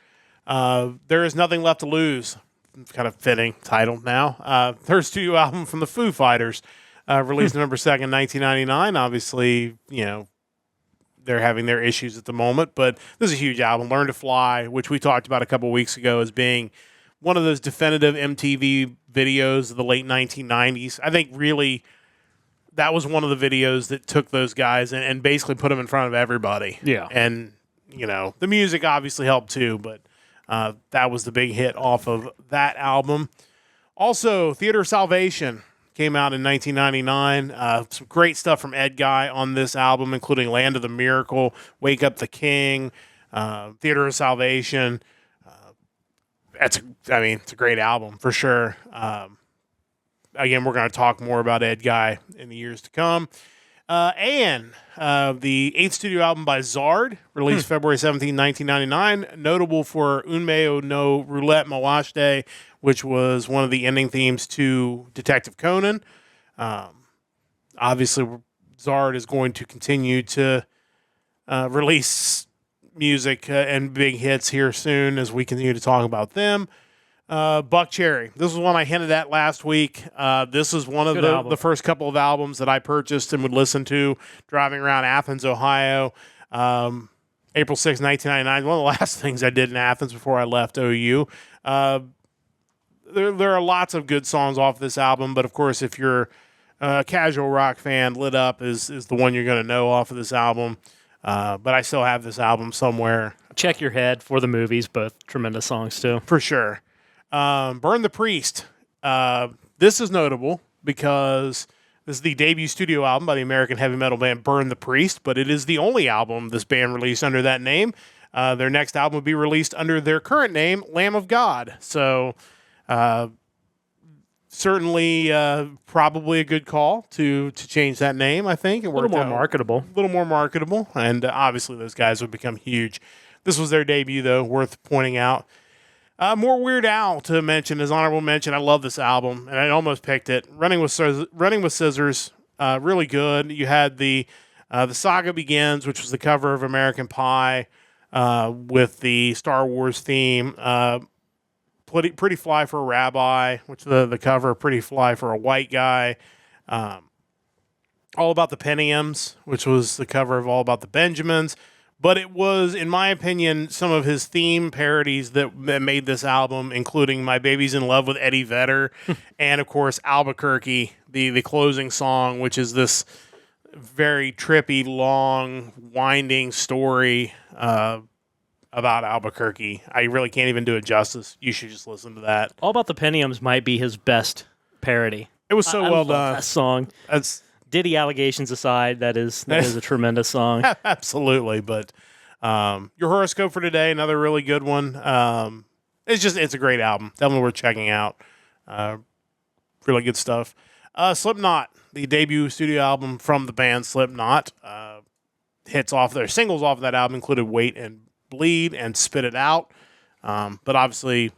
There Is Nothing Left to Lose. Kind of fitting title now. 3rd studio album from the Foo Fighters. Released November 2nd, 1999. Obviously, they're having their issues at the moment, but this is a huge album. Learn to Fly, which we talked about a couple of weeks ago as being one of those definitive MTV videos of the late 1990s. I think really that was one of the videos that took those guys and basically put them in front of everybody. Yeah. And, the music obviously helped too, but that was the big hit off of that album. Also, Theater of Salvation came out in 1999. Some great stuff from Ed Guy on this album, including Land of the Miracle, Wake Up the King, Theater of Salvation. It's a great album for sure. Again, we're going to talk more about Ed Guy in the years to come. And the 8th studio album by Zard, released February 17, 1999, notable for Un Meio no Roulette Mawashde, which was one of the ending themes to Detective Conan. Obviously, Zard is going to continue to release music and big hits here soon as we continue to talk about them. Buck Cherry. This was one I hinted at last week. This is one of the first couple of albums that I purchased and would listen to driving around Athens, Ohio. April 6, 1999. One of the last things I did in Athens before I left OU. There are lots of good songs off this album, but of course, if you're a casual rock fan, Lit Up is the one you're going to know off of this album. But I still have this album somewhere. Check Your Head, For the Movies, both tremendous songs too. For sure. Burn the Priest. This is notable because this is the debut studio album by the American heavy metal band Burn the Priest, but it is the only album this band released under that name. Their next album will be released under their current name, Lamb of God. So certainly probably a good call to change that name, I think. It A little more marketable. A little more marketable, and obviously those guys would become huge. This was their debut, though, worth pointing out. More Weird Al to mention as honorable mention. I love this album, and I almost picked it. Running with Scissors, really good. You had the Saga Begins, which was the cover of American Pie with the Star Wars theme. Pretty Fly for a Rabbi, which the cover, Pretty Fly for a White Guy. All About the Pentiums, which was the cover of All About the Benjamins. But it was, in my opinion, some of his theme parodies that made this album, including My Baby's in Love with Eddie Vedder, and, of course, Albuquerque, the closing song, which is this very trippy, long, winding story about Albuquerque. I really can't even do it justice. You should just listen to that. All About the Pentiums might be his best parody. It was so I well love done. That song. That's Diddy allegations aside, that is a tremendous song. absolutely. But your horoscope for today, another really good one. It's a great album. Definitely worth checking out. Really good stuff. Slipknot, the debut studio album from the band Slipknot. Hits off their singles off of that album included Wait and Bleed and Spit It Out. But obviously,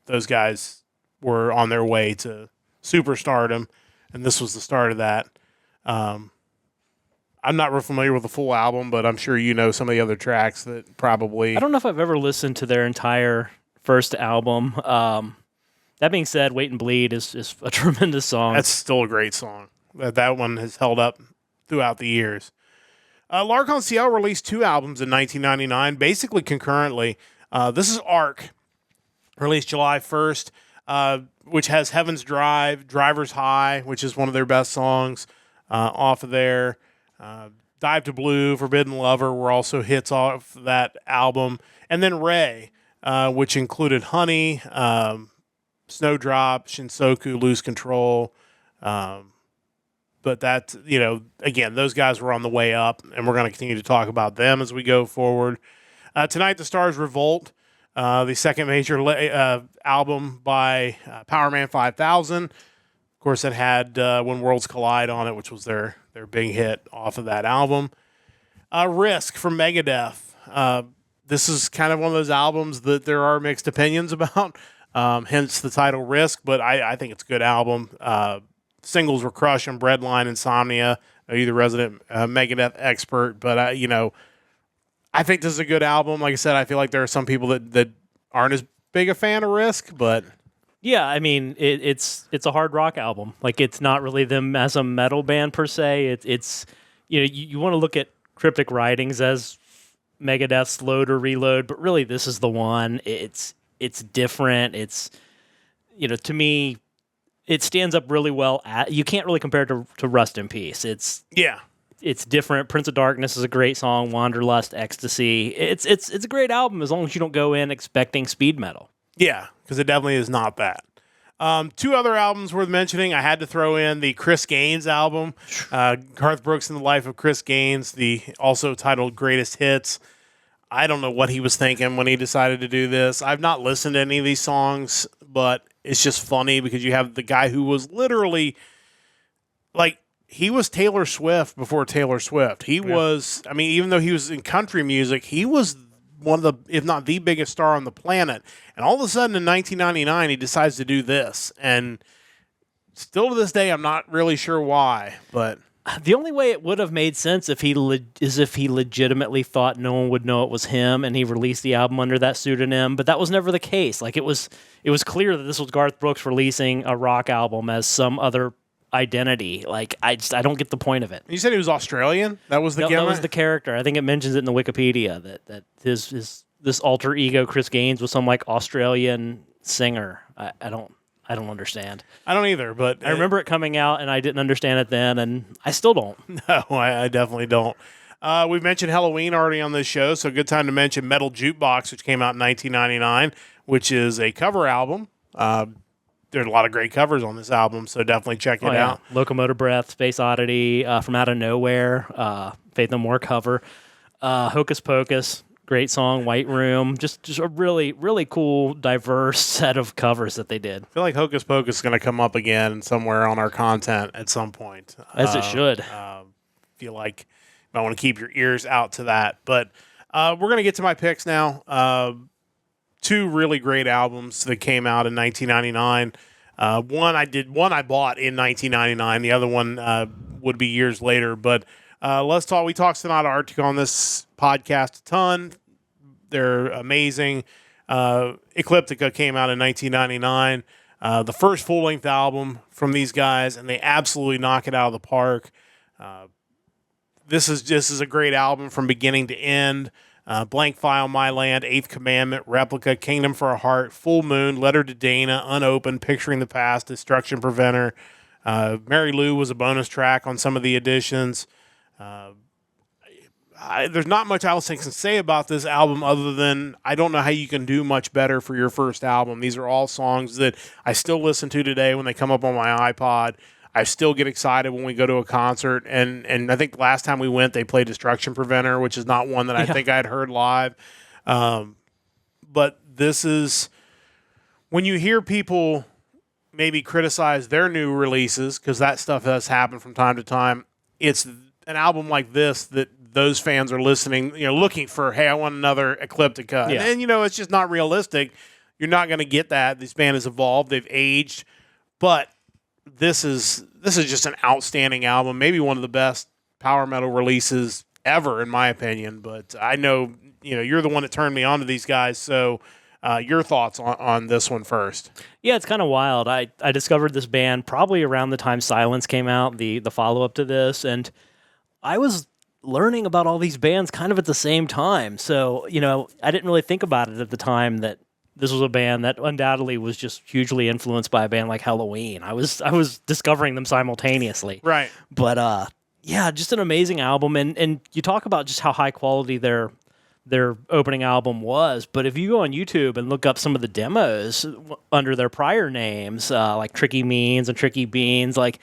those guys were on their way to superstardom, and this was the start of that. I'm not real familiar with the full album, but I'm sure you know some of the other tracks that probably... I don't know if I've ever listened to their entire first album. That being said, Wait and Bleed is a tremendous song. That's still a great song. That one has held up throughout the years. L'Arc-en-Ciel released 2 albums in 1999, basically concurrently. This is Arc, released July 1st, which has Heaven's Drive, Driver's High, which is one of their best songs off of there. Dive to Blue, Forbidden Lover were also hits off that album. And then Ray, which included Honey, Snowdrop, Shinsoku, Lose Control. But that, again, those guys were on the way up, and we're going to continue to talk about them as we go forward. Tonight, The Stars Revolt, the second major album by Power Man 5000. Of course, it had When Worlds Collide on it, which was their big hit off of that album. Risk from Megadeth. This is kind of one of those albums that there are mixed opinions about, hence the title Risk, but I think it's a good album. Singles were Crush and Breadline, Insomnia. You're the resident Megadeth expert, but I think this is a good album. Like I said, I feel like there are some people that aren't as big a fan of Risk, but yeah, I mean it's a hard rock album. Like it's not really them as a metal band per se. It's you want to look at Cryptic Writings as Megadeth's Load or Reload, but really this is the one. It's different. It's to me. It stands up really well. You can't really compare it to Rust in Peace. It's different. Prince of Darkness is a great song. Wanderlust, Ecstasy. It's a great album as long as you don't go in expecting speed metal. Yeah, because it definitely is not that. 2 other albums worth mentioning. I had to throw in the Chris Gaines album, Garth Brooks and the Life of Chris Gaines, the also titled Greatest Hits. I don't know what he was thinking when he decided to do this. I've not listened to any of these songs, but it's just funny because you have the guy who was literally he was Taylor Swift before Taylor Swift. He was, even though he was in country music, he was one of the, if not the biggest star on the planet. And all of a sudden in 1999, he decides to do this. And still to this day, I'm not really sure why, but the only way it would have made sense is if he legitimately thought no one would know it was him, and he released the album under that pseudonym. But that was never the case. Like it was clear that this was Garth Brooks releasing a rock album as some other identity. Like I don't get the point of it. You said he was Australian? That was the That gimmick? was the character. I think it mentions it in the Wikipedia that his this alter ego Chris Gaines was some like Australian singer. I don't understand. I don't either, but I remember it coming out and I didn't understand it then, and I still don't. No, I definitely don't. We've mentioned Halloween already on this show, so good time to mention Metal Jukebox, which came out in 1999, which is a cover album. There's a lot of great covers on this album, so definitely check it out. Locomotive Breath, Space Oddity, From Out of Nowhere, Faith No More cover, Hocus Pocus, great song, White Room, just a really, really cool, diverse set of covers that they did. I feel like Hocus Pocus is going to come up again somewhere on our content at some point. As it should. Feel like you might want to keep your ears out to that. But we're going to get to my picks now. Two really great albums that came out in 1999. One I bought in 1999. The other one would be years later. But let's talk. We talked Sonata Arctica on this podcast a ton. They're amazing. Ecliptica came out in 1999. The first full-length album from these guys, and they absolutely knock it out of the park. This is a great album from beginning to end. Blank File, My Land, Eighth Commandment, Replica, Kingdom for a Heart, Full Moon, Letter to Dana, Unopened, Picturing the Past, Destruction Preventer. Mary Lou was a bonus track on some of the editions. There's not much else I can say about this album other than I don't know how you can do much better for your first album. These are all songs that I still listen to today when they come up on my iPod. I still get excited when we go to a concert, and I think last time we went, they played Destruction Preventer, which is not one that I think I'd heard live. But this is, when you hear people maybe criticize their new releases, because that stuff has happened from time to time, it's an album like this that those fans are listening, looking for, hey, I want another Ecliptica. Yeah. And, it's just not realistic. You're not going to get that. This band has evolved. They've aged. But this is just an outstanding album, maybe one of the best power metal releases ever, in my opinion. But I know you're the one that turned me on to these guys, so your thoughts on this one first. Yeah, it's kind of wild. I discovered this band probably around the time Silence came out, the follow-up to this, and I was learning about all these bands kind of at the same time. So, I didn't really think about it at the time that this was a band that undoubtedly was just hugely influenced by a band like Halloween. I was discovering them simultaneously. Right. But yeah, just an amazing album. And you talk about just how high quality their opening album was. But if you go on YouTube and look up some of the demos under their prior names, like Tricky Means and Tricky Beans, like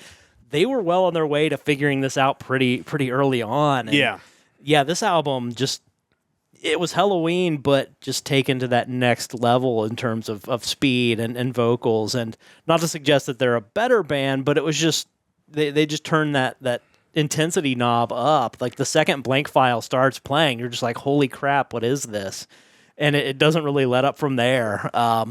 they were well on their way to figuring this out pretty early on. And yeah, this album just, it was Halloween, but just taken to that next level in terms of speed and vocals. And not to suggest that they're a better band, but it was just, they just turned that intensity knob up. Like the second Blank File starts playing, you're just like, holy crap, what is this? And it doesn't really let up from there. They're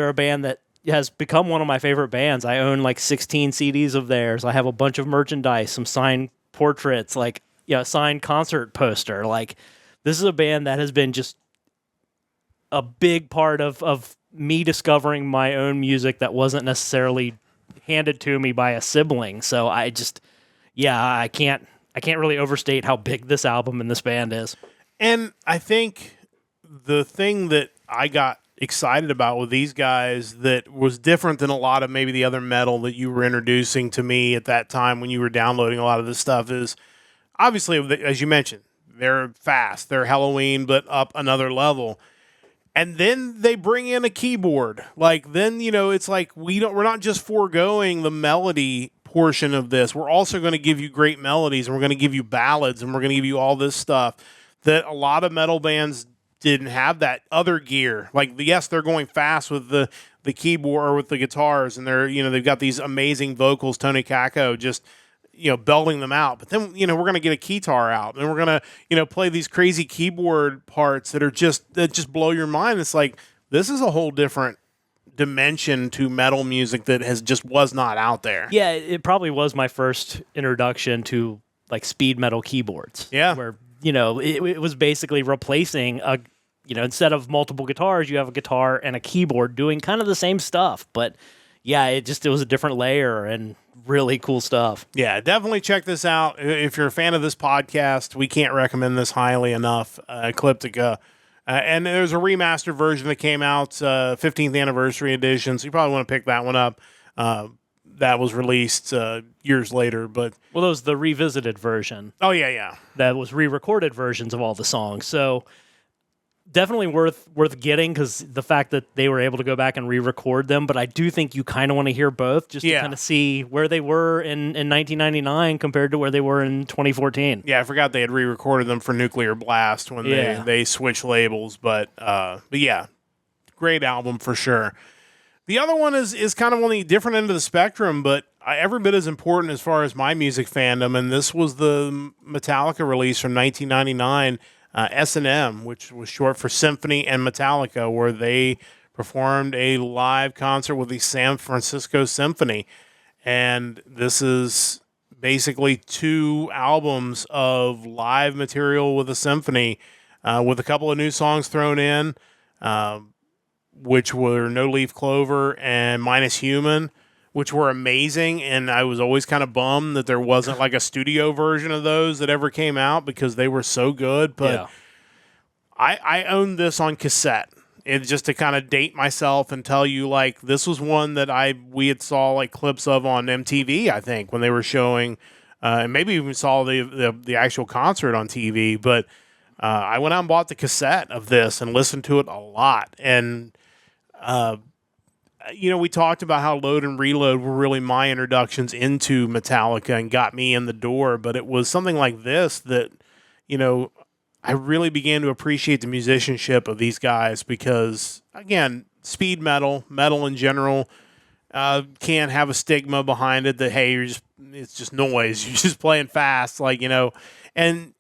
a band that has become one of my favorite bands. I own like 16 CDs of theirs. I have a bunch of merchandise, some signed portraits, like, signed concert poster. Like, this is a band that has been just a big part of me discovering my own music that wasn't necessarily handed to me by a sibling. So I can't really overstate how big this album and this band is. And I think the thing that I got excited about with these guys that was different than a lot of maybe the other metal that you were introducing to me at that time when you were downloading a lot of this stuff is, obviously, as you mentioned, they're fast. They're Halloween, but up another level. And then they bring in a keyboard. Like, then, it's like we're not just foregoing the melody portion of this. We're also going to give you great melodies, and we're going to give you ballads, and we're going to give you all this stuff that a lot of metal bands didn't have, that other gear. Like, yes, they're going fast with the keyboard or with the guitars, and they've got these amazing vocals, Tony Kakko just belting them out. But then, we're going to get a keytar out, and we're going to, play these crazy keyboard parts that just blow your mind. It's like, this is a whole different dimension to metal music that was not out there. Yeah, it probably was my first introduction to like speed metal keyboards. Yeah. Where, it was basically replacing instead of multiple guitars, you have a guitar and a keyboard doing kind of the same stuff, but yeah, it was a different layer and really cool stuff. Yeah, definitely check this out. If you're a fan of this podcast, we can't recommend this highly enough. Ecliptica. And there's a remastered version that came out, 15th anniversary edition, so you probably want to pick that one up. That was released years later, but... Well, that was the revisited version. Oh, yeah. That was re-recorded versions of all the songs. So definitely worth getting, because the fact that they were able to go back and re-record them, but I do think you kind of want to hear both just to kind of see where they were in 1999 compared to where they were in 2014. Yeah, I forgot they had re-recorded them for Nuclear Blast when they switched labels, but yeah, great album for sure. The other one is kind of on the different end of the spectrum, but every bit as important as far as my music fandom, and this was the Metallica release from 1999, S&M, which was short for Symphony and Metallica, where they performed a live concert with the San Francisco Symphony. And this is basically 2 albums of live material with a symphony, with a couple of new songs thrown in, which were No Leaf Clover and Minus Human, which were amazing. And I was always kind of bummed that there wasn't like a studio version of those that ever came out, because they were so good. But I owned this on cassette. It's just to kind of date myself and tell you, like, this was one that we had saw like clips of on MTV, I think, when they were showing, and maybe even saw the actual concert on TV. But I went out and bought the cassette of this and listened to it a lot. And we talked about how Load and Reload were really my introductions into Metallica and got me in the door. But it was something like this that, I really began to appreciate the musicianship of these guys, because, again, speed metal in general, can have a stigma behind it that, hey, it's just noise. You're just playing fast, and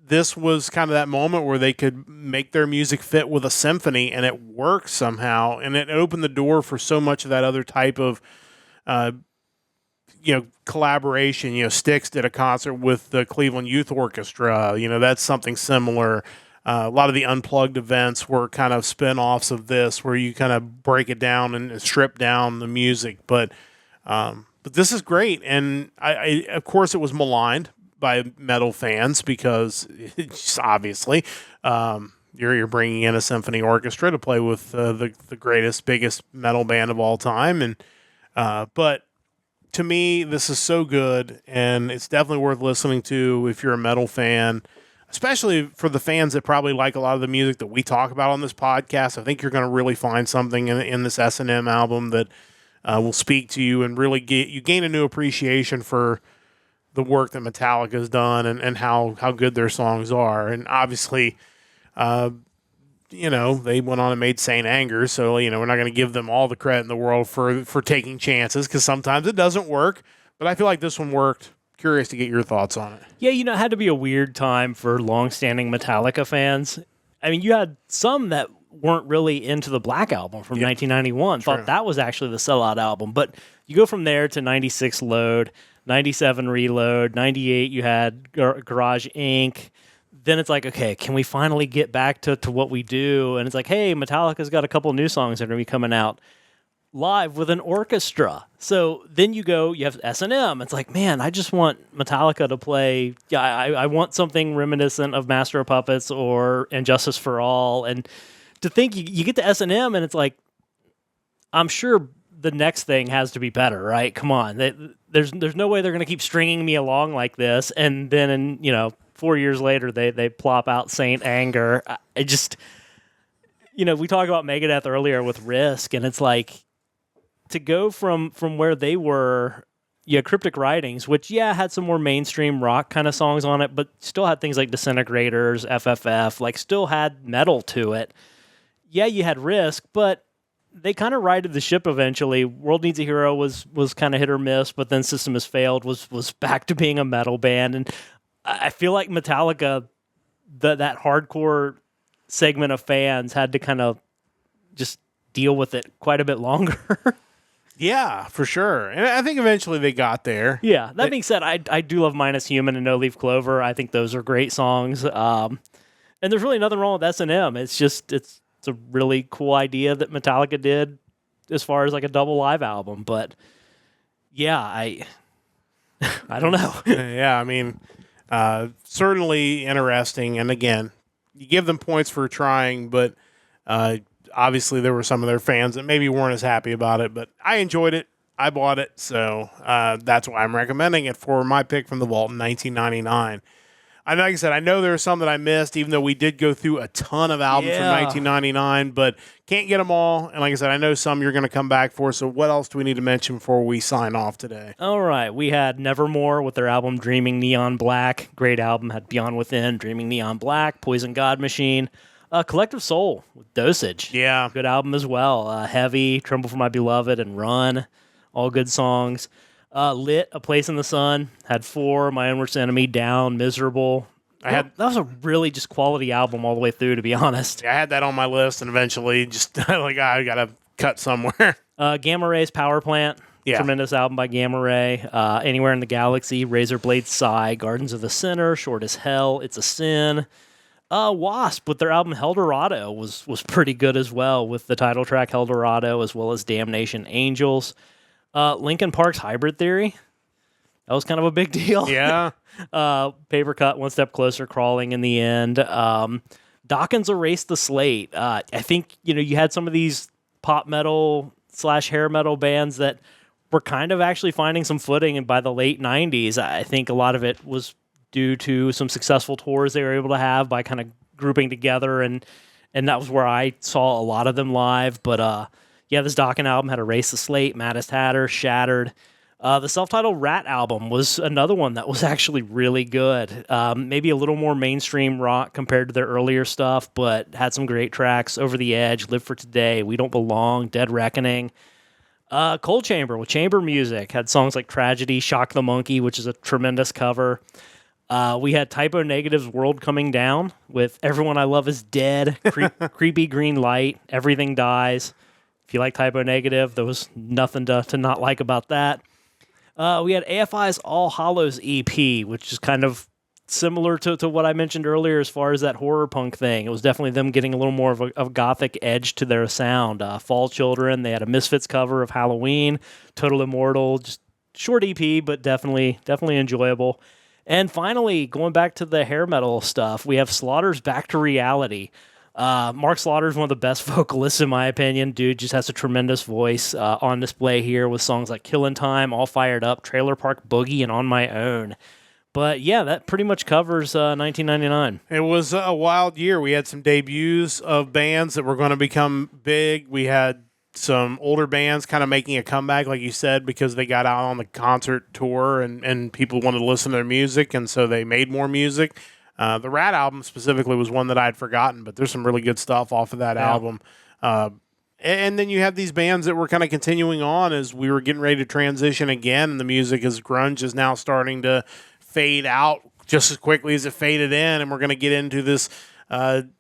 this was kind of that moment where they could make their music fit with a symphony, and it worked somehow, and it opened the door for so much of that other type of, collaboration. Styx did a concert with the Cleveland Youth Orchestra. That's something similar. A lot of the Unplugged events were kind of spin-offs of this, where you kind of break it down and strip down the music. But this is great, and I of course it was maligned by metal fans, because it's obviously you're bringing in a symphony orchestra to play with the greatest, biggest metal band of all time, and but to me, this is so good, and it's definitely worth listening to if you're a metal fan, especially for the fans that probably like a lot of the music that we talk about on this podcast. I think you're going to really find something in this S&M album that will speak to you and really gain a new appreciation for the work that Metallica has done and how good their songs are. And obviously, they went on and made Saint Anger, so, we're not going to give them all the credit in the world for taking chances, because sometimes it doesn't work. But I feel like this one worked. Curious to get your thoughts on it. Yeah, it had to be a weird time for long-standing Metallica fans. I mean, you had some that weren't really into the Black Album from 1991, thought that was actually the sellout album. But you go from there to 96 Load, 97 Reload, 98 you had Garage Inc., then it's like, okay, can we finally get back to what we do? And it's like, hey, Metallica's got a couple new songs that are going to be coming out live with an orchestra. So then you have S&M. It's like, man, I just want Metallica to play. Yeah, I want something reminiscent of Master of Puppets or And Justice for All. And to think you get to S&M and it's like, I'm sure the next thing has to be better, right? Come on. There's no way they're going to keep stringing me along like this. And then, 4 years later, they plop out Saint Anger. I just, we talked about Megadeth earlier with Risk, and it's like, to go from where they were, Cryptic Writings, which, had some more mainstream rock kind of songs on it, but still had things like Disintegrators, FFF, still had metal to it. Yeah, you had Risk, but they kind of righted the ship eventually. World Needs a Hero was kind of hit or miss, but then System Has Failed was back to being a metal band, and I feel like Metallica, that hardcore segment of fans had to kind of just deal with it quite a bit longer. Yeah, for sure. And I think eventually they got there. Yeah, that being said, I do love Minus Human and No Leaf Clover. I think those are great songs. And there's really nothing wrong with S&M. It's just, it's a really cool idea that Metallica did as far as like a double live album. But yeah, I don't know. Yeah, I mean, certainly interesting. And again, you give them points for trying, but obviously there were some of their fans that maybe weren't as happy about it. But I enjoyed it. I bought it, so that's why I'm recommending it for my pick from the vault in 1999. And like I said, I know there are some that I missed, even though we did go through a ton of albums from 1999, but can't get them all. And like I said, I know some you're going to come back for, so what else do we need to mention before we sign off today? All right, we had Nevermore with their album Dreaming Neon Black. Great album. Had Beyond Within, Dreaming Neon Black, Poison God Machine. Collective Soul with Dosage. Yeah. Good album as well. Heavy, Tremble for My Beloved, and Run. All good songs. Lit, A Place in the Sun. Had 4, My Own Worst Enemy, Down, Miserable. That was a really just quality album all the way through, to be honest. Yeah, I had that on my list, and eventually just like I got to cut somewhere. Gamma Ray's Power Plant. Yeah. Tremendous album by Gamma Ray. Anywhere in the Galaxy, Razorblade Sigh, Gardens of the Sinner, Short as Hell, It's a Sin. Wasp with their album Eldorado was pretty good as well, with the title track Eldorado as well as Damnation Angels. Linkin Park's Hybrid Theory. That was kind of a big deal. Yeah. Paper Cut, One Step Closer, Crawling in the end. Dawkins Erased the Slate. I think, you had some of these pop metal / hair metal bands that were kind of actually finding some footing, and by the late 90s, I think a lot of it was due to some successful tours they were able to have by kind of grouping together, and that was where I saw a lot of them live. But this Dawkins album had Erase the Slate, Maddest Hatter, Shattered. The self-titled Rat album was another one that was actually really good. Maybe a little more mainstream rock compared to their earlier stuff, but had some great tracks. Over the Edge, Live for Today, We Don't Belong, Dead Reckoning. Cold Chamber with chamber music had songs like Tragedy, Shock the Monkey, which is a tremendous cover. We had Typo Negative's World Coming Down with Everyone I Love Is Dead, Creepy Green Light, Everything Dies. If you like Typo Negative, there was nothing to not like about that. We had AFI's All Hallows EP, which is kind of similar to what I mentioned earlier as far as that horror punk thing. It was definitely them getting a little more of a gothic edge to their sound. Fall Children, they had a Misfits cover of Halloween, Total Immortal, just short EP, but definitely enjoyable. And finally, going back to the hair metal stuff, we have Slaughter's Back to Reality. Mark Slaughter is one of the best vocalists in my opinion. Dude just has a tremendous voice on display here with songs like Killin' Time, All Fired Up, Trailer Park Boogie, and On My Own. But yeah, that pretty much covers 1999. It was a wild year. We had some debuts of bands that were going to become big. We had some older bands kind of making a comeback, like you said, because they got out on the concert tour and people wanted to listen to their music, and so they made more music. The Rat album specifically was one that I had forgotten, but there's some really good stuff off of that album. And then you have these bands that were kind of continuing on as we were getting ready to transition again, and the music as grunge is now starting to fade out just as quickly as it faded in, and we're going to get into this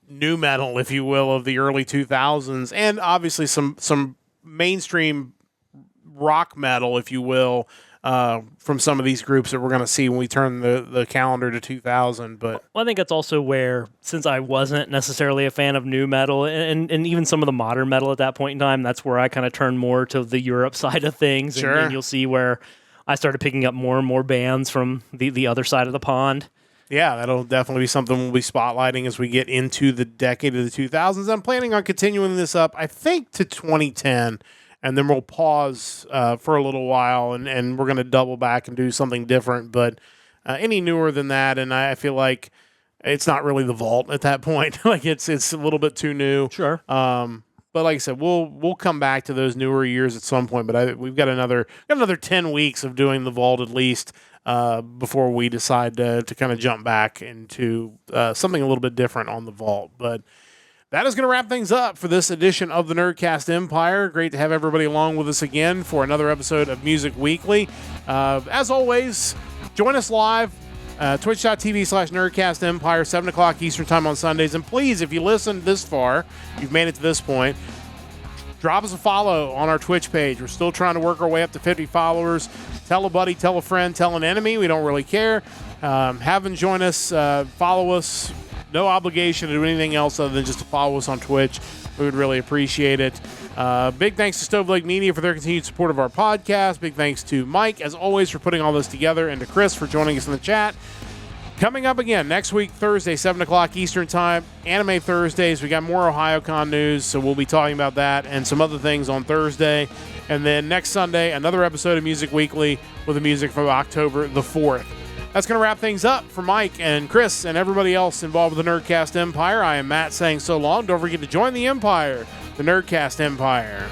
new metal, if you will, of the early 2000s, and obviously some mainstream rock metal, if you will, from some of these groups that we're going to see when we turn the calendar to 2000. But I think that's also where, since I wasn't necessarily a fan of new metal and even some of the modern metal at that point in time, that's where I kind of turned more to the Europe side of things. Sure. And you'll see where I started picking up more and more bands from the other side of the pond. yeah, that'll definitely be something we'll be spotlighting as we get into the decade of the 2000s. I'm planning on continuing this up, I think, to 2010. And then we'll pause for a little while, and we're going to double back and do something different. But any newer than that, and I feel like it's not really the vault at that point. Like it's a little bit too new. Sure. But like I said, we'll come back to those newer years at some point. But we've got another 10 weeks of doing the vault at least before we decide to kind of jump back into something a little bit different on the vault. But that is going to wrap things up for this edition of the Nerdcast Empire. Great to have everybody along with us again for another episode of Music Weekly. As always, join us live, twitch.tv/Nerdcast Empire, 7 o'clock Eastern Time on Sundays. And please, if you listened this far, you've made it to this point, drop us a follow on our Twitch page. We're still trying to work our way up to 50 followers. Tell a buddy, tell a friend, tell an enemy. We don't really care. Have them join us, follow us. no obligation to do anything else other than just to follow us on Twitch. We would really appreciate it. Big thanks to Stove Lake Media for their continued support of our podcast. Big thanks to Mike, as always, for putting all this together, and to Chris for joining us in the chat. Coming up again next week, Thursday, 7 o'clock Eastern Time, Anime Thursdays. We got more OhioCon news, so we'll be talking about that and some other things on Thursday. And then next Sunday, another episode of Music Weekly with the music from October the 4th. That's going to wrap things up for Mike and Chris and everybody else involved with the Nerdcast Empire. I am Matt saying so long. Don't forget to join the Empire, the Nerdcast Empire.